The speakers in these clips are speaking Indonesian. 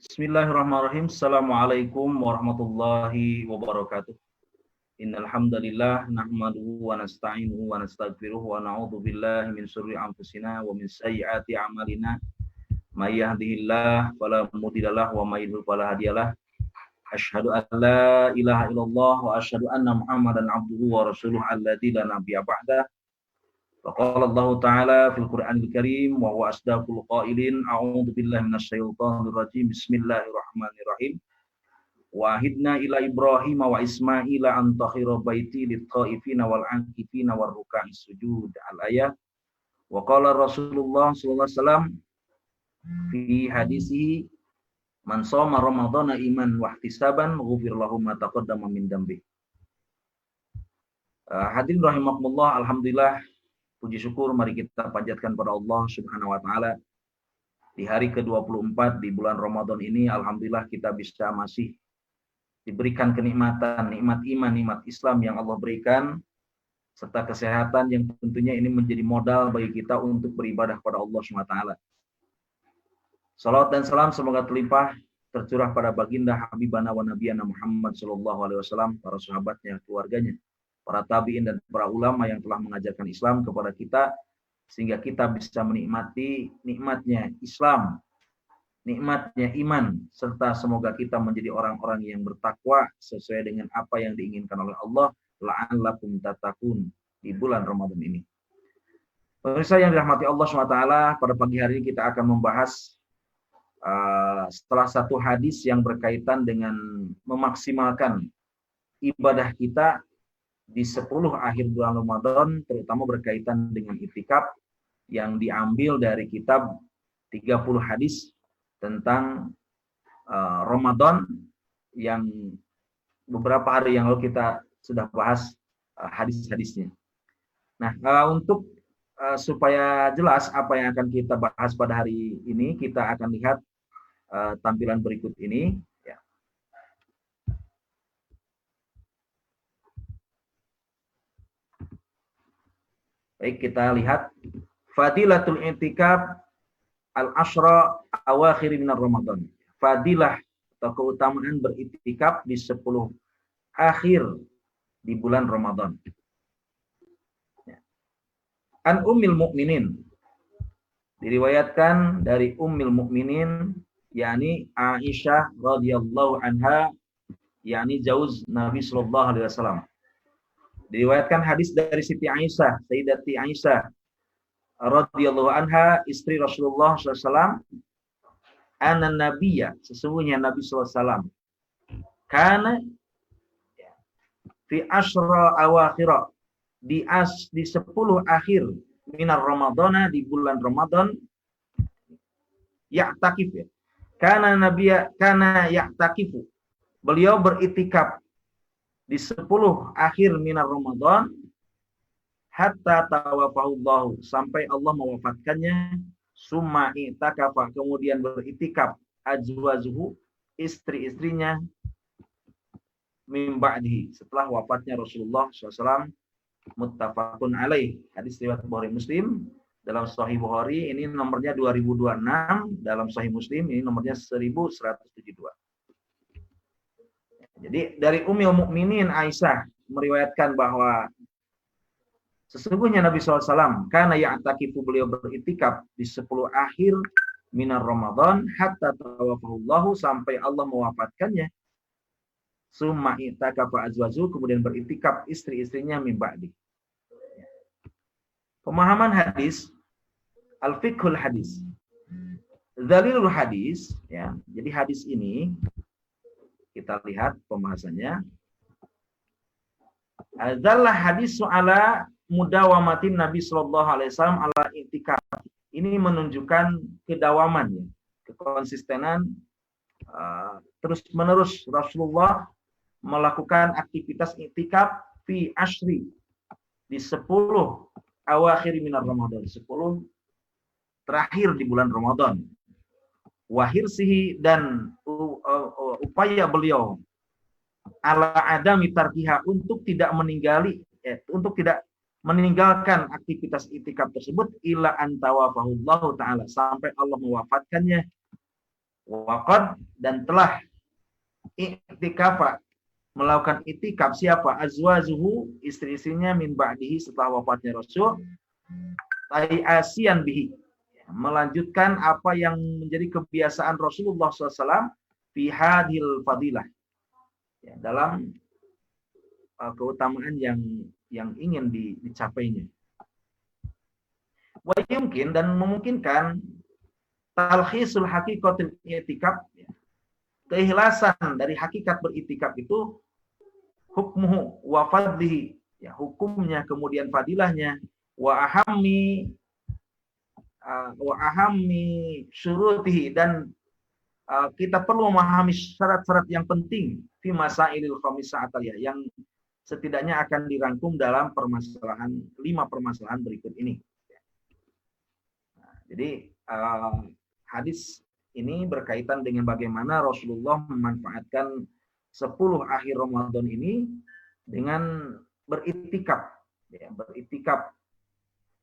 Bismillahirrahmanirrahim. Assalamualaikum warahmatullahi wabarakatuh. Innal hamdalillah nahmaduhu wa nasta'inuhu wa nastaghfiruh wa na'udzu billahi min syururi anfusina wa min sayyiati a'malina. May yahdihillahu fala mudhillalah wa may yudhlil fala hadiyalah. Asyhadu an la ilaha illallah wa asyhadu anna Muhammadan abduhu wa rasuluhu alladzi la nabiyya ba'da. Faqala Allah Ta'ala fil Qur'anil Karim wa huwa asdaqul qailin a'udzu billahi minasyaitonir rajim. Bismillahirrahmanirrahim. Wa ahidna ila Ibrahim wa Ismaila an tahira baiti lit-taifina wal 'akifina war ruk'is sujud. Al-ayah. Wa qala Rasulullah sallallahu alaihi wasallam fi hadisihi man shoma ramadhana iman wa ihtisaban ghufir lahu ma taqaddama min dambi. Hadirin rahimakumullah, alhamdulillah, puji syukur mari kita panjatkan pada Allah Subhanahu wa taala. Di hari ke-24 di bulan Ramadan ini alhamdulillah kita bisa masih diberikan kenikmatan, nikmat iman, nikmat Islam yang Allah berikan serta kesehatan yang tentunya ini menjadi modal bagi kita untuk beribadah kepada Allah Subhanahu wa taala. Salawat dan salam semoga terlimpah tercurah pada baginda Habibana wa Nabiyana Muhammad sallallahu alaihi wasallam, para sahabatnya, keluarganya, para tabi'in dan para ulama yang telah mengajarkan Islam kepada kita sehingga kita bisa menikmati nikmatnya Islam, nikmatnya iman, serta semoga kita menjadi orang-orang yang bertakwa sesuai dengan apa yang diinginkan oleh Allah, la'allakum tattaqun, di bulan Ramadan ini. Pemirsa yang dirahmati Allah SWT, pada pagi hari ini kita akan membahas setelah satu hadis yang berkaitan dengan memaksimalkan ibadah kita di 10 akhir bulan Ramadan, terutama berkaitan dengan iktikaf yang diambil dari kitab 30 hadis tentang Ramadan yang beberapa hari yang lalu kita sudah bahas hadis-hadisnya. Nah, untuk supaya jelas apa yang akan kita bahas pada hari ini, kita akan lihat tampilan berikut ini. Baik, kita lihat Fadilatul I'tikaf al-Ashra awakhir minar Ramadan. Fadilah atau keutamaan beriktikaf di 10 akhir di bulan Ramadan. An Ummil Mukminin, diriwayatkan dari Ummil Mukminin yakni Aisyah radhiyallahu anha, yakni jauz Nabi sallallahu alaihi wasallam. Diriwayatkan hadis dari Siti Aisyah, Sayyidati Aisyah radhiyallahu anha, istri Rasulullah SAW, anna nabiyya, sesungguhnya Nabi SAW, kana fi asyra awakhir, di 10 akhir minar Ramadana, di bulan Ramadan, ya'takif, ya. Kana nabiyya kana ya'takifu, beliau beriktikaf di 10 akhir minar Ramadan hatta tawafahullahu, sampai Allah mewafatkannya. Summa i'takafa, kemudian beriktikaf azwajuhu, istri-istrinya, min ba'dihi, setelah wafatnya Rasulullah SAW. Muttafaqun alaih, hadis riwayat Bukhari Muslim. Dalam Sahih Bukhari ini nomornya 2026, dalam Sahih Muslim ini nomornya 1172. Jadi dari Ummul Mukminin Aisyah meriwayatkan bahwa sesungguhnya Nabi SAW karena ya'takifu, beliau beriktikaf di 10 akhir minar Ramadan hatta tawafahullahu, sampai Allah mewafatkannya. Summa i'takafa azwaju, kemudian beriktikaf istri-istrinya min ba'di. Pemahaman hadis, al-fiqhul hadis, dalilul hadis, ya. Jadi hadis ini kita lihat pembahasannya. Adalah hadis ala mudawamatin Nabi sallallahu alaihi wasallam ala i'tikaf. Ini menunjukkan kedawaman, ya, kekonsistenan terus-menerus Rasulullah melakukan aktivitas i'tikaf fi asyri, di 10 awakhir minar Ramadan, 10 terakhir di bulan Ramadan. Wahirsihi, dan upaya beliau ala adami tarkiha, untuk tidak meninggali, untuk tidak meninggalkan aktivitas itikaf tersebut ila antawafahullahu taala, sampai Allah mewafatkannya. Waqad, dan telah i'tikafa, melakukan itikaf siapa? Azwajuhu, istri-istrinya, min ba'dihi, setelah wafatnya Rasul, asian bihi, melanjutkan apa yang menjadi kebiasaan Rasulullah SAW fi hadhil fadilah, ya, dalam keutamaan yang ingin dicapainya. Wa yumkin, dan memungkinkan, talkhisul haqiqatil i'tikaf, ya, keikhlasan dari hakikat beritikaf itu, hukmuhu wa fadlihi, ya, hukumnya kemudian fadilahnya, wa ahammi syurutihi, dan kita perlu memahami syarat-syarat yang penting fi masailil khamisah ataliyah, yang setidaknya akan dirangkum dalam 5 permasalahan berikut ini. Nah, jadi hadis ini berkaitan dengan bagaimana Rasulullah memanfaatkan 10 akhir Ramadan ini dengan beritikaf, ya, beritikaf,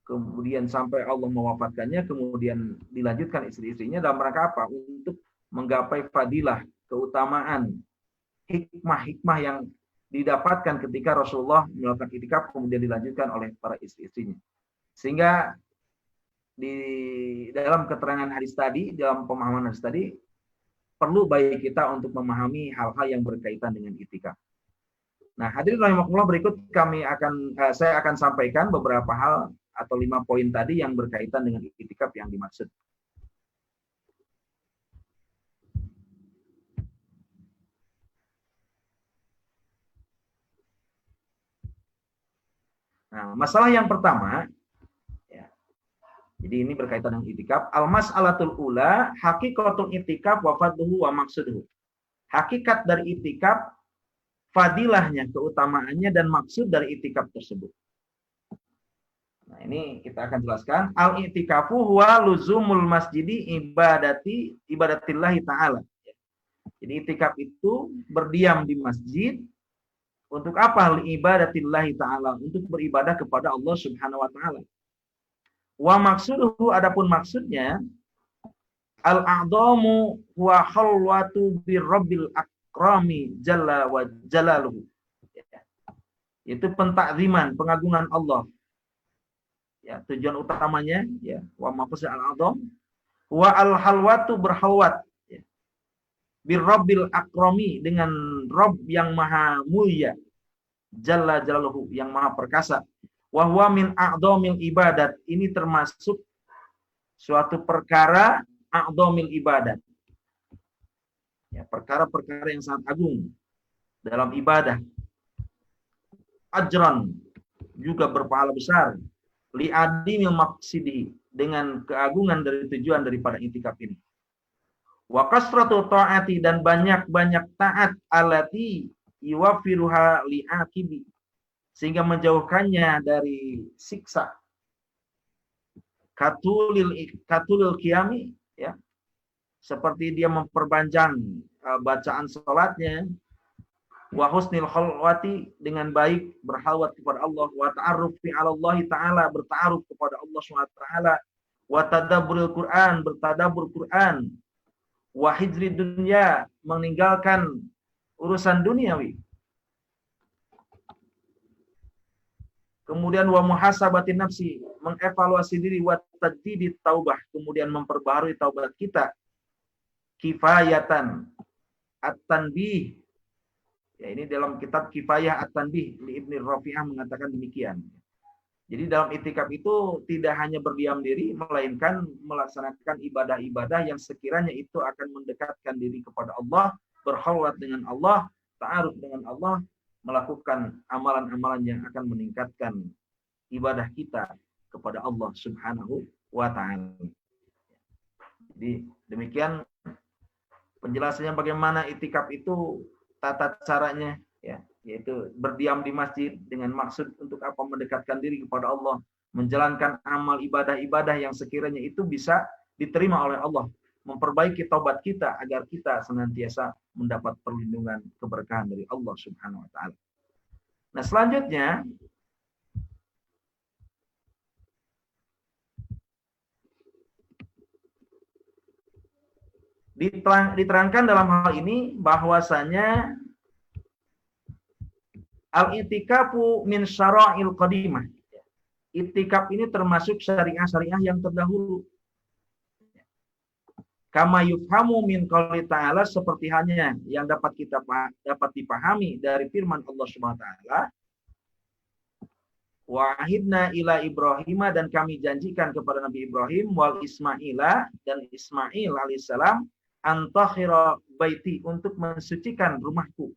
kemudian sampai Allah mewafatkannya, kemudian dilanjutkan istri-istrinya dalam rangka apa? Untuk menggapai fadilah, keutamaan, hikmah-hikmah yang didapatkan ketika Rasulullah melakukan itikaf, kemudian dilanjutkan oleh para istri-istrinya. Sehingga di dalam keterangan hadis tadi, dalam pemahaman hadis tadi, perlu bagi kita untuk memahami hal-hal yang berkaitan dengan itikaf. Nah, hadirin rahimakumullah, berikut saya akan sampaikan beberapa hal atau 5 poin tadi yang berkaitan dengan itikaf yang dimaksud. Nah, masalah yang pertama, ya, jadi ini berkaitan dengan itikaf. Al-mas'alatul ula, haqiqatul itikaf wa fadluhu wa maqsuduhu. Hakikat dari itikaf, fadilahnya, keutamaannya, dan maksud dari itikaf tersebut. Nah, ini kita akan jelaskan. Al-i'tikafu huwa luzumul masjidi ibadatillahi ta'ala. Jadi itikaf itu berdiam di masjid. Untuk apa? Ibadatillahi ta'ala, untuk beribadah kepada Allah Subhanahu wa ta'ala. Wa maksuduhu, adapun maksudnya, al-a'dhamu wa khalwatu birabbil akrami jalla wa jalaluhu. Itu pentakziman, pengagungan Allah. Ya, tujuan utamanya, ya, wa maqsud al-a'dham wa al-halwatu, berhalwat, ya, birabbil akrami, dengan Rabb yang maha mulia, jalla jalaluhu, yang maha perkasa. Wa huwa min a'dhamil ibadat, ini termasuk suatu perkara a'dhamil ibadat, ya, perkara-perkara yang sangat agung dalam ibadah. Ajran, juga berpahala besar. Li'adimil maqsidi, dengan keagungan dari tujuan daripada itikaf ini. Wa kasratu ta'ati, dan banyak-banyak taat, alati yuwafiruha li'aqibi, sehingga menjauhkannya dari siksa. Katulil qiyami, ya, seperti dia memperpanjang bacaan salatnya. Wa husnil khalwati, dengan baik berhalwat kepada Allah. Wa ta'arrufi 'ala Allah ta'ala, berta'aruf kepada Allah SWT. Wa tadabburil Qur'an, bertadabbur Qur'an. Wa hijri dunya, meninggalkan urusan duniawi. Kemudian wa muhasabatin nafsi, mengevaluasi diri. Wa tajdidi taubah, kemudian memperbaharui taubat kita. Kifayatan at-tanbih, ya, ini dalam kitab Kifayah At-Tanbih, Ibnu Rafi'ah mengatakan demikian. Jadi dalam itikaf itu tidak hanya berdiam diri, melainkan melaksanakan ibadah-ibadah yang sekiranya itu akan mendekatkan diri kepada Allah, berkhalwat dengan Allah, ta'aruf dengan Allah, melakukan amalan-amalan yang akan meningkatkan ibadah kita kepada Allah Subhanahu wa ta'ala. Jadi demikian penjelasannya bagaimana itikaf itu, tata caranya, ya, yaitu berdiam di masjid dengan maksud untuk apa? Mendekatkan diri kepada Allah, menjalankan amal ibadah-ibadah yang sekiranya itu bisa diterima oleh Allah, memperbaiki taubat kita agar kita senantiasa mendapat perlindungan, keberkahan dari Allah Subhanahu wa ta'ala. Nah, selanjutnya Diterangkan dalam hal ini bahwasanya al-i'tikafu min syara'il qadimah. I'tikaf ini termasuk syariah-syariah yang terdahulu. Kama yufhamu min qouli ta'ala, seperti hanya yang dapat dipahami dari firman Allah Subhanahu wa taala, wa ahidna ila Ibrahim, dan kami janjikan kepada Nabi Ibrahim, wal Ismaila, dan Ismail alaihissalam, antakhira baiti, untuk mensucikan rumahku,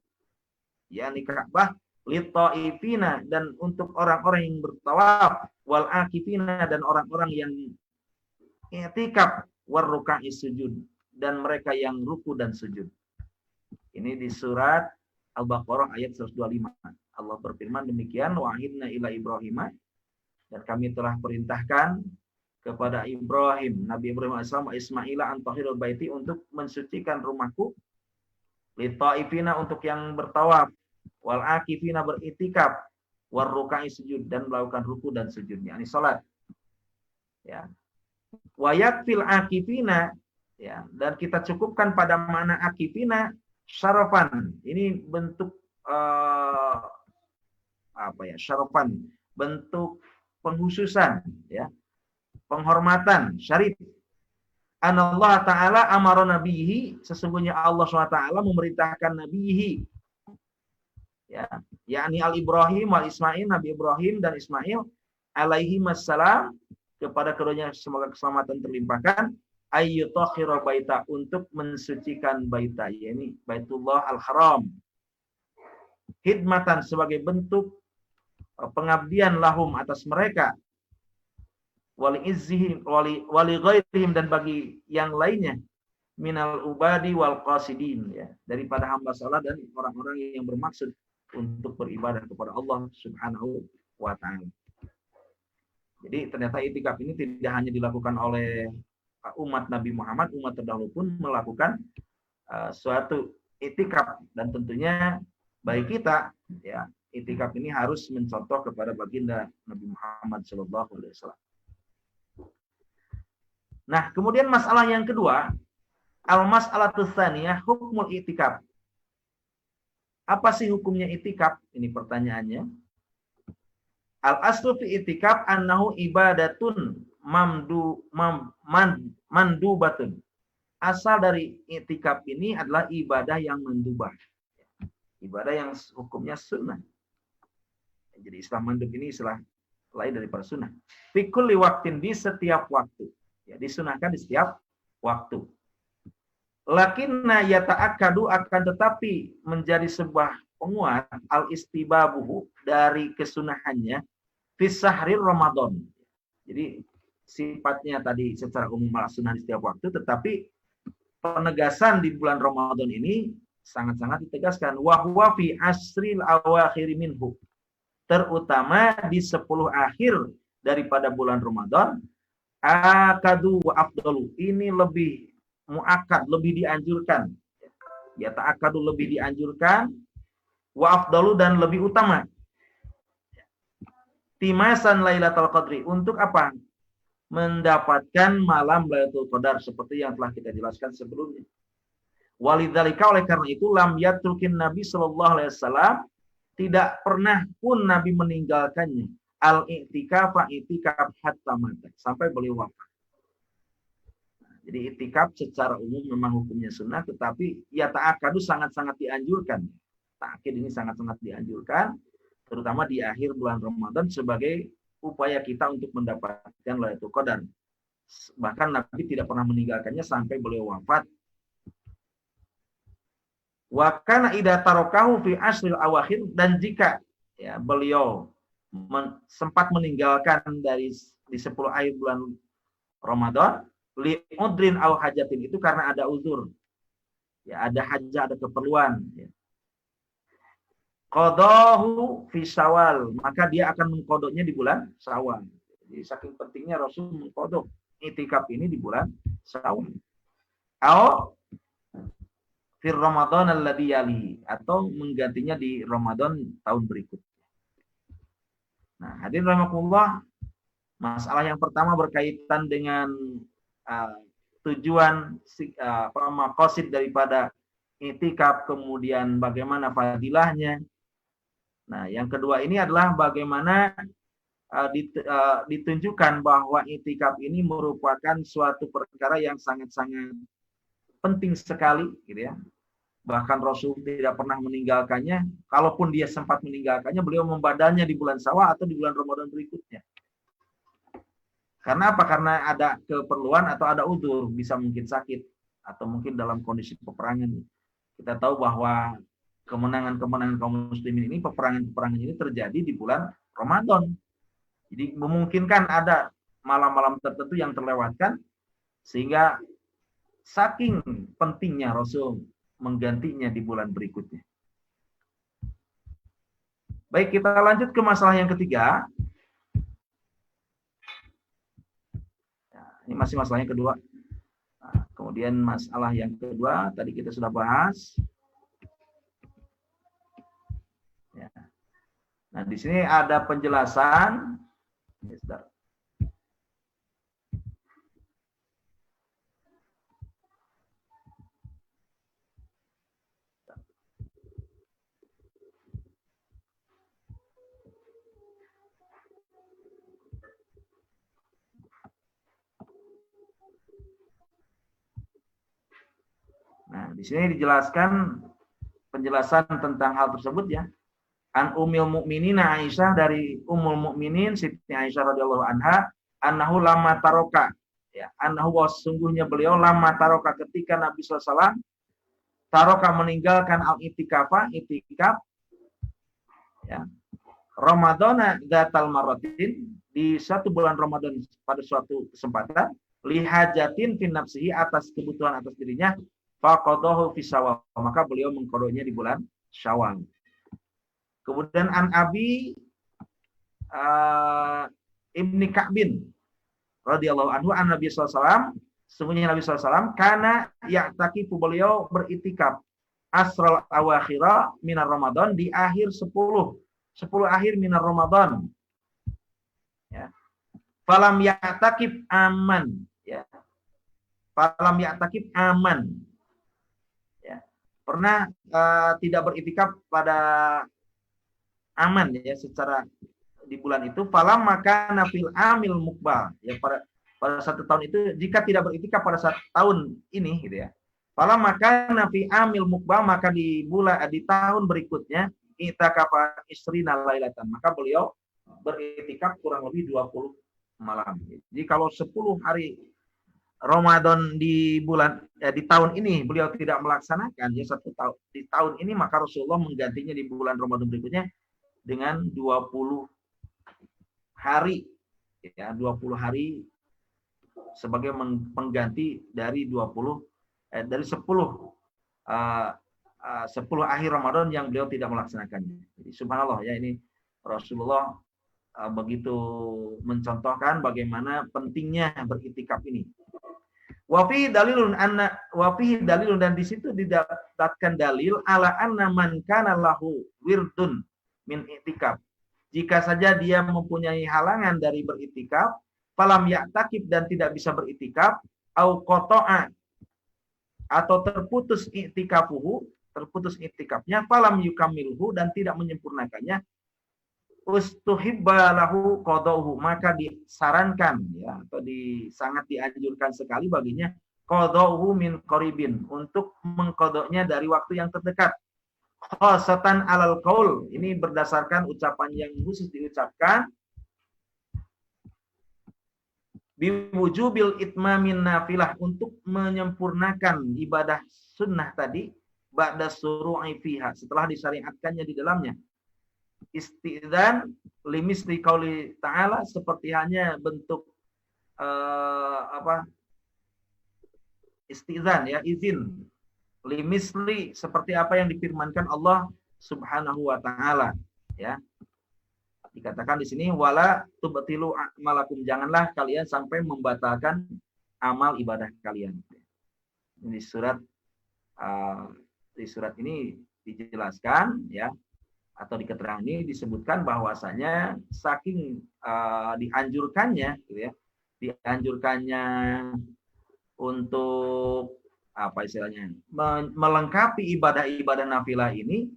yakni Ka'bah, lit-taifina, dan untuk orang-orang yang bertawaf, wal akifina, dan orang-orang yang i'tikaf, war ruka'i sujud, dan mereka yang ruku dan sujud. Ini di surat Al-Baqarah ayat 125. Allah berfirman demikian, wa ahidna ila Ibrahim, dan kami telah perintahkan kepada Ibrahim, Nabi Ibrahim AS, Ismaila, antahirul baiti, untuk mensucikan rumahku, lit-taifina, untuk yang bertawaf, wal akifina, beritikaf, war ruka'i sujud, dan melakukan ruku dan sujudnya, ini salat. Ya. Wayat fil akifina, ya, dan kita cukupkan pada makna akifina syarafan. Ini bentuk syarafan, bentuk penghususan, ya, penghormatan syarif. Anallah taala amara nabihi, sesungguhnya Allah SWT memerintahkan nabihi, ya, yakni al-Ibrahim wal Ismail, Nabi Ibrahim dan Ismail alaihi wassalam, kepada keduanya semoga keselamatan terlimpahkan, ayyutahhira baita, untuk mensucikan baita, yakni Baitullah Al-Haram, hidmatan, sebagai bentuk pengabdian lahum, atas mereka, wali izzihim, wali ghairihim, dan bagi yang lainnya, minal ubadi wal qasidin, ya, daripada hamba salat dan orang-orang yang bermaksud untuk beribadah kepada Allah Subhanahu wa taala. Jadi ternyata i'tikaf ini tidak hanya dilakukan oleh umat Nabi Muhammad, umat terdahulu pun melakukan suatu i'tikaf, dan tentunya bagi kita, ya, i'tikaf ini harus mencontoh kepada baginda Nabi Muhammad SAW. Nah, kemudian masalah yang kedua, al-mas'alatus tsaniyah, hukmul i'tikaf. Apa sih hukumnya i'tikaf? Ini pertanyaannya. Al-aslu fi i'tikaf annahu ibadatun mandubatun. Asal dari i'tikaf ini adalah ibadah yang mandubah. Ibadah yang hukumnya sunnah. Jadi istilah mandub ini istilah lain daripada sunnah. Fi kulli waqtin, di setiap waktu. Ya, disunahkan di setiap waktu. Lakinna yata'akkadu, akan tetapi menjadi sebuah penguat, al-istibabuhu, dari kesunahannya, fi syahrir Ramadan. Jadi sifatnya tadi secara umum malah sunnah di setiap waktu, tetapi penegasan di bulan Ramadan ini sangat-sangat ditegaskan, wa huwa fi asril awakhir minhu, terutama di 10 akhir daripada bulan Ramadan, akadu wa afdalu, ini lebih muakkad, lebih dianjurkan, ya, ta'akkadu, lebih dianjurkan, wa afdalu, dan lebih utama, timasan Lailatul Qadri, untuk apa? Mendapatkan malam Lailatul Qadar, seperti yang telah kita jelaskan sebelumnya. Walidzalika, oleh karena itu, lam yatrukin Nabi sallallahu alaihi wasallam, tidak pernah pun Nabi meninggalkannya, al-i'tikaf, i'tikaf hatta mata, sampai beliau wafat. Jadi i'tikaf secara umum memang hukumnya sunnah, tetapi ya ta'akkadu, sangat-sangat dianjurkan. Ta'kid ini sangat-sangat dianjurkan, terutama di akhir bulan Ramadan, sebagai upaya kita untuk mendapatkan Lailatul Qadar. Bahkan Nabi tidak pernah meninggalkannya sampai beliau wafat. Wa kana idza tarakahu fi asril awakhir, dan jika, ya, beliau sempat meninggalkan di 10 akhir bulan Ramadan, li udrin au hajatin, itu karena ada uzur. Ya, ada hajat, ada keperluan, ya. Qadahu fi Syawal, maka dia akan mengkodoknya di bulan Syawal. Jadi saking pentingnya Rasul mengkodok i'tikaf ini di bulan Syawal. Atau fi Ramadan alladzi yalihi, atau menggantinya di Ramadan tahun berikutnya. Nah, hadirin rahimakumullah, masalah yang pertama berkaitan dengan tujuan maqasid daripada i'tikaf, kemudian bagaimana fadilahnya. Nah, yang kedua ini adalah bagaimana ditunjukkan bahwa i'tikaf ini merupakan suatu perkara yang sangat-sangat penting sekali, gitu ya. Bahkan Rasul tidak pernah meninggalkannya. Kalaupun dia sempat meninggalkannya, beliau membadalnya di bulan Syawal atau di bulan Ramadan berikutnya. Karena apa? Karena ada keperluan atau ada udzur, bisa mungkin sakit atau mungkin dalam kondisi peperangan. Kita tahu bahwa kemenangan-kemenangan kaum muslimin ini, peperangan-peperangan ini terjadi di bulan Ramadan. Jadi memungkinkan ada malam-malam tertentu yang terlewatkan, sehingga saking pentingnya Rasul menggantinya di bulan berikutnya. Baik, kita lanjut ke masalah yang ketiga. Ini masih masalah yang kedua. Nah, kemudian masalah yang kedua tadi kita sudah bahas. Ya. Nah, di sini ada penjelasan. Nah, di sini dijelaskan penjelasan tentang hal tersebut ya. An Ummul Mukminin Aisyah, dari Ummul Mukminin Siti Aisyah radhiyallahu anha, annahu lamma taroka, ya, annahu sungguhnya beliau lamma taroka, ketika Nabi SAW taroka meninggalkan al-i'tikaf, ya, Ramadana datal maratin, di satu bulan Ramadan pada suatu kesempatan, lihajatin fi nafsihi, atas kebutuhan atas dirinya, faqadahu fi Syawal, maka beliau mengqadanya di bulan Syawal. Kemudian an Abi Ibni Ka'bin radhiyallahu anhu, an Nabi SAW, sesungguhnya Nabi SAW karena ya'takifu, beliau beritikaf asral awakhira minar Ramadan, di akhir 10 akhir minar Ramadan, ya. Falam ya'takif aman, ya. Falam ya'takif aman, ya. Pernah tidak beritikaf pada aman, ya, secara di bulan itu. Falam maka nafil amil mukbal, ya, pada satu tahun itu, jika tidak beritikaf pada satu tahun ini, gitu ya. Falam maka nafi amil mukbal, maka di tahun berikutnya, i'takafa isrina lailatan, maka beliau beritikaf kurang lebih 20 malam. Jadi kalau 10 hari Ramadan di tahun ini beliau tidak melaksanakan, ya, di tahun ini, maka Rasulullah menggantinya di bulan Ramadan berikutnya dengan 20 hari, ya, 20 hari sebagai pengganti dari 10 akhir Ramadan yang beliau tidak melaksanakannya. Jadi subhanallah, ya, ini Rasulullah begitu mencontohkan bagaimana pentingnya beriktikaf ini. Wa fihi dalilun, dan di situ didapatkan dalil ala anna man kana lahu wirdun min i'tikaf, jika saja dia mempunyai halangan dari beriktikaf, falam ya'takif, dan tidak bisa beriktikaf, au qata'a, atau terputus i'tikafnya, falam yukamilhu, dan tidak menyempurnakannya, ustuhibba lahu qada'uhu, maka disarankan, ya, atau sangat dianjurkan sekali baginya, qada'uhu min qaribin, untuk mengqada'nya dari waktu yang terdekat. Khasatan alal qaul, ini berdasarkan ucapan yang khusus diucapkan, biwujubil itmamin nafilah, untuk menyempurnakan ibadah sunnah tadi, ba'da suru'i fiha, setelah disyariatkannya di dalamnya. Istidzan limisli qauli ta'ala, seperti hanya bentuk istidzan, ya, izin, limisli, seperti apa yang difirmankan Allah Subhanahu wa taala, ya. Dikatakan di sini wala tubtilu a'malakum, janganlah kalian sampai membatalkan amal ibadah kalian. Di surat ini dijelaskan, ya, atau di keterangan ini disebutkan bahwasanya saking dianjurkannya, gitu ya, dianjurkannya untuk apa istilahnya, melengkapi ibadah-ibadah nafilah ini,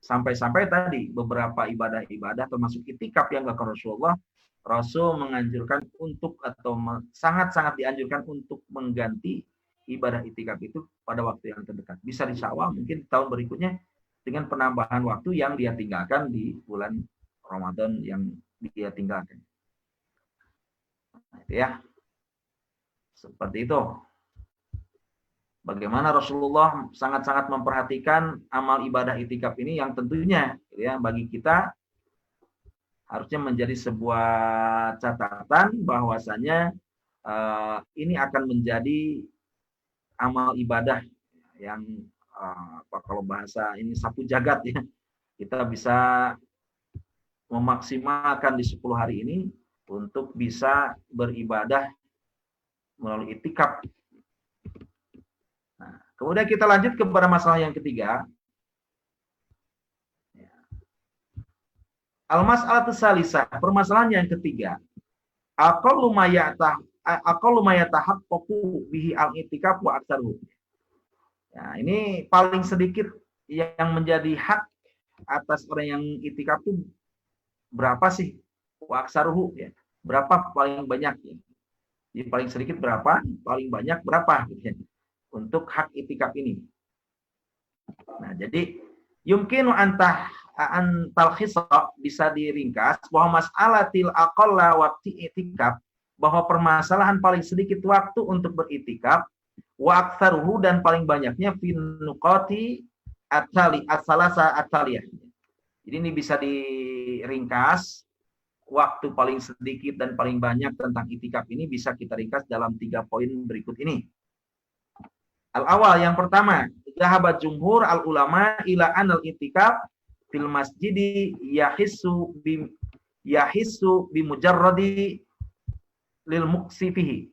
sampai-sampai tadi beberapa ibadah-ibadah termasuk itikaf yang dilakukan Rasulullah, Rasul menganjurkan untuk atau sangat-sangat dianjurkan untuk mengganti ibadah itikaf itu pada waktu yang terdekat. Bisa di Syawal, mungkin tahun berikutnya dengan penambahan waktu yang dia tinggalkan di bulan Ramadan yang dia tinggalkan. Nah, itu ya. Seperti itu. Bagaimana Rasulullah sangat-sangat memperhatikan amal ibadah itikaf ini yang tentunya ya bagi kita harusnya menjadi sebuah catatan bahwasanya ini akan menjadi amal ibadah yang kalau bahasa ini sapu jagat ya. Kita bisa memaksimalkan di 10 hari ini untuk bisa beribadah melalui itikaf. Nah, kemudian kita lanjut kepada masalah yang ketiga. Al-mas'alatus salisah, permasalahan yang ketiga. Aqallu ma yatahaqqaqu bihi al-i'tikaf wa aktsaruhu. Ya, ini paling sedikit yang menjadi hak atas orang yang i'tikaf itu berapa sih? Wa aktsaruhu ya. Berapa paling banyak ya? Jadi paling sedikit berapa, paling banyak berapa gitu ya. Untuk hak i'tikaf ini. Nah, jadi yumkinu talkhisa bisa diringkas bahwa mas'alatil aqalla waqti i'tikaf, bahwa permasalahan paling sedikit waktu untuk beritikaf wa aktsaruhu dan paling banyaknya fi nuqati as-salasa at-taliyah. Jadi ini bisa diringkas, waktu paling sedikit dan paling banyak tentang itikaf ini bisa kita ringkas dalam 3 poin berikut ini. Al-awal, yang pertama, zahabat jumhur al-ulama ila anal itikaf fil masjidi yahissu bi mujarradi lil muqsifihi.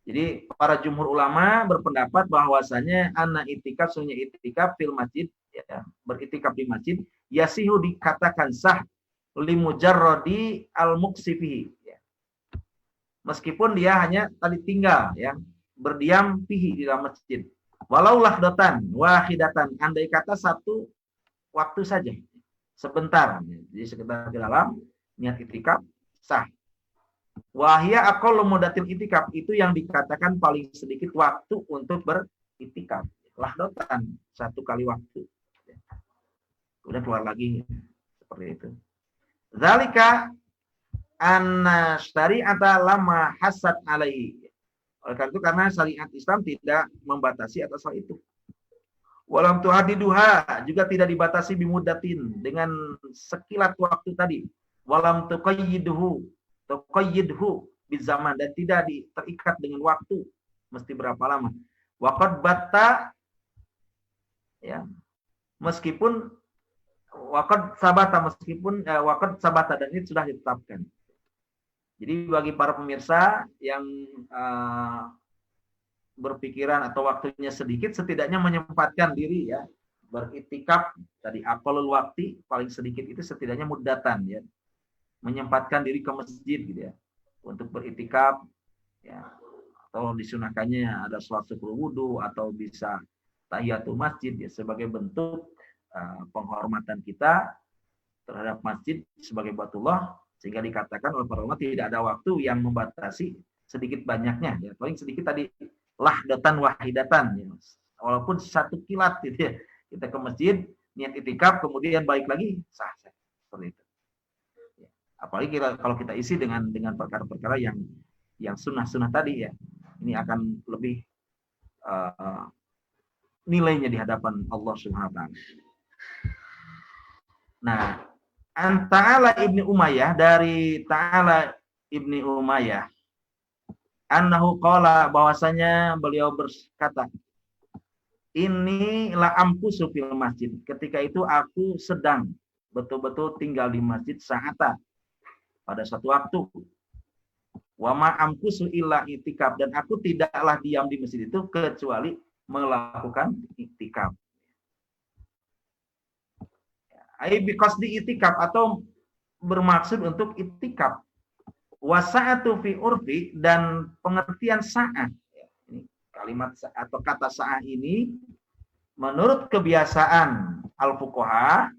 Jadi para jumhur ulama berpendapat bahwasanya anna itikaf, sunnah itikaf fil masjid ya, beritikaf di masjid yasihu dikatakan sah li mujarradi al muqsifihi ya. Meskipun dia hanya tadi tinggal ya, berdiam fihi di dalam masjid. Walau lahdatan wahidatan, andai kata satu waktu saja, sebentar, jadi sekedar di dalam niat itikaf sah. Wahia aqallu mudatil itikaf, itu yang dikatakan paling sedikit waktu untuk beritikaf. Lahdatan, satu kali waktu. Kemudian keluar lagi seperti itu. Zalika anna syari'ata lama hasad alaihi. Oleh karena itu, karena syariat Islam tidak membatasi atas hal itu. Walam tuhadiduha, juga tidak dibatasi bimudatin, dengan sekilat waktu tadi. Walam tuqayyidhu bizaman, dan tidak terikat dengan waktu mesti berapa lama. Waqad batta ya, meskipun waqad sabata dan ini sudah ditetapkan. Jadi bagi para pemirsa yang berpikiran atau waktunya sedikit, setidaknya menyempatkan diri ya beritikaf tadi aqallul waqti, paling sedikit itu setidaknya mudatan ya, menyempatkan diri ke masjid gitu ya untuk beritikaf ya, atau disunahkannya ada sholat syukur wudu atau bisa tahiyatul masjid ya, sebagai bentuk penghormatan kita terhadap masjid sebagai Baitullah, sehingga dikatakan oleh para ulama tidak ada waktu yang membatasi sedikit banyaknya ya, paling sedikit tadi lahdatan wahidatan ya. Walaupun satu kilat gitu ya, kita ke masjid niat itikaf kemudian balik lagi sah seperti itu ya. Apalagi kalau kita isi dengan perkara-perkara yang sunnah-sunnah tadi ya, ini akan lebih nilainya di hadapan Allah Subhanahu wa taala. Nah, Ta'ala ibni Umayyah, dari Ta'ala ibni Umayyah, annahu qala, bahwasanya beliau berkata, ini la amkusu fil masjid, ketika itu aku sedang betul-betul tinggal di masjid sa'ata, pada suatu waktu. Wa ma amkusu illa itikaf, dan aku tidaklah diam di masjid itu kecuali melakukan itikaf. Ai biqasdi itikaf, atau bermaksud untuk itikaf. Wasa'atu fi urfi, dan pengertian sa'at. Ini kalimat atau kata sa'ah ini menurut kebiasaan al-fuqaha,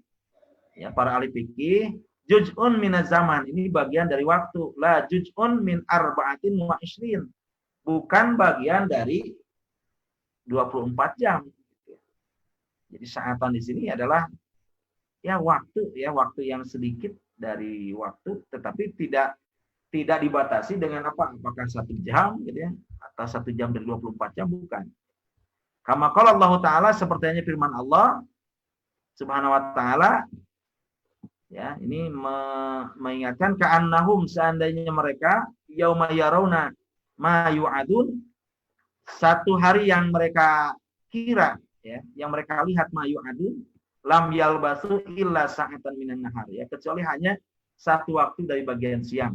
ya, para ahli fikih, juz'un minaz zaman, ini bagian dari waktu, la juz'un min arba'atin wa ishrin, bukan bagian dari 24 jam. Jadi sa'atan di sini adalah waktu yang sedikit dari waktu, tetapi tidak dibatasi dengan apakah 1 jam gitu ya, atau 1 jam dari 24 jam, bukan. Kama qala Allah Ta'ala, sepertinya firman Allah Subhanahu wa Ta'ala, ya, ini mengingatkan ka'annahum, seandainya mereka yauma yarawna ma yu'adun, satu hari yang mereka kira, ya, yang mereka lihat ma yu'adun, lam yalbasu illa sa'atan minan nahar, ya, kecuali hanya satu waktu dari bagian siang.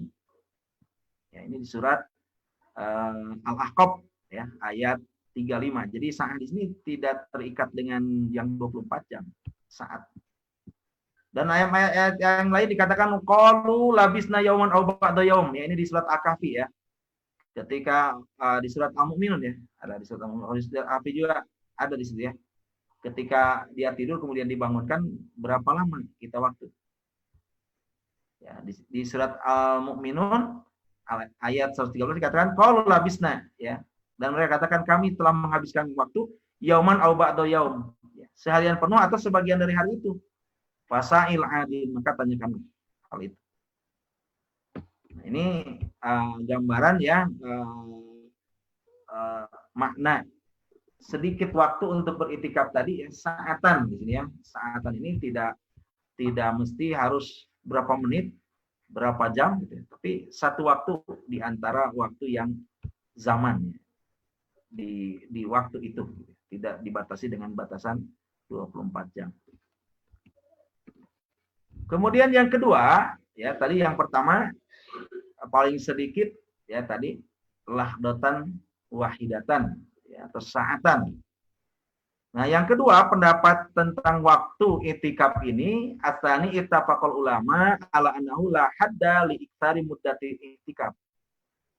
Ya, ini di surat Al-Ahqaf, ya, ayat 35. Jadi saat di sini tidak terikat dengan yang 24 jam saat. Dan ayat-ayat yang lain dikatakan qalu labisna yauman aw ba'da yaum. Ya, ini di surat Al-Kahfi, ya. Ketika di surat Al-Mu'minun, ya, ada di surat Al-Mu'minun, di surat Al-Kahfi juga ada di situ, ya. Ketika dia tidur kemudian dibangunkan, berapa lama kita waktu? Ya, di surat Al-Mu'minun ayat 113 dikatakan qalu labisna, ya. Dan mereka katakan kami telah menghabiskan waktu yauman aw ba'da yaum, ya, seharian penuh atau sebagian dari hari itu. Fasail adil, maka tanyakan hal itu. Nah, ini gambaran, ya, makna sedikit waktu untuk beriktikaf tadi, ya, saatan di sini, ya. Saatan ini tidak mesti harus berapa menit, berapa jam gitu, ya. Tapi satu waktu di antara waktu yang zamannya. Di waktu itu tidak dibatasi dengan batasan 24 jam. Kemudian yang kedua, ya, tadi yang pertama paling sedikit, ya, tadi lahdatan wahidatan, ya, atau saatan. Nah, yang kedua pendapat tentang waktu i'tikaf ini, asani ittafaqal ulama ala annahu la hadda li iktsari muddati i'tikaf.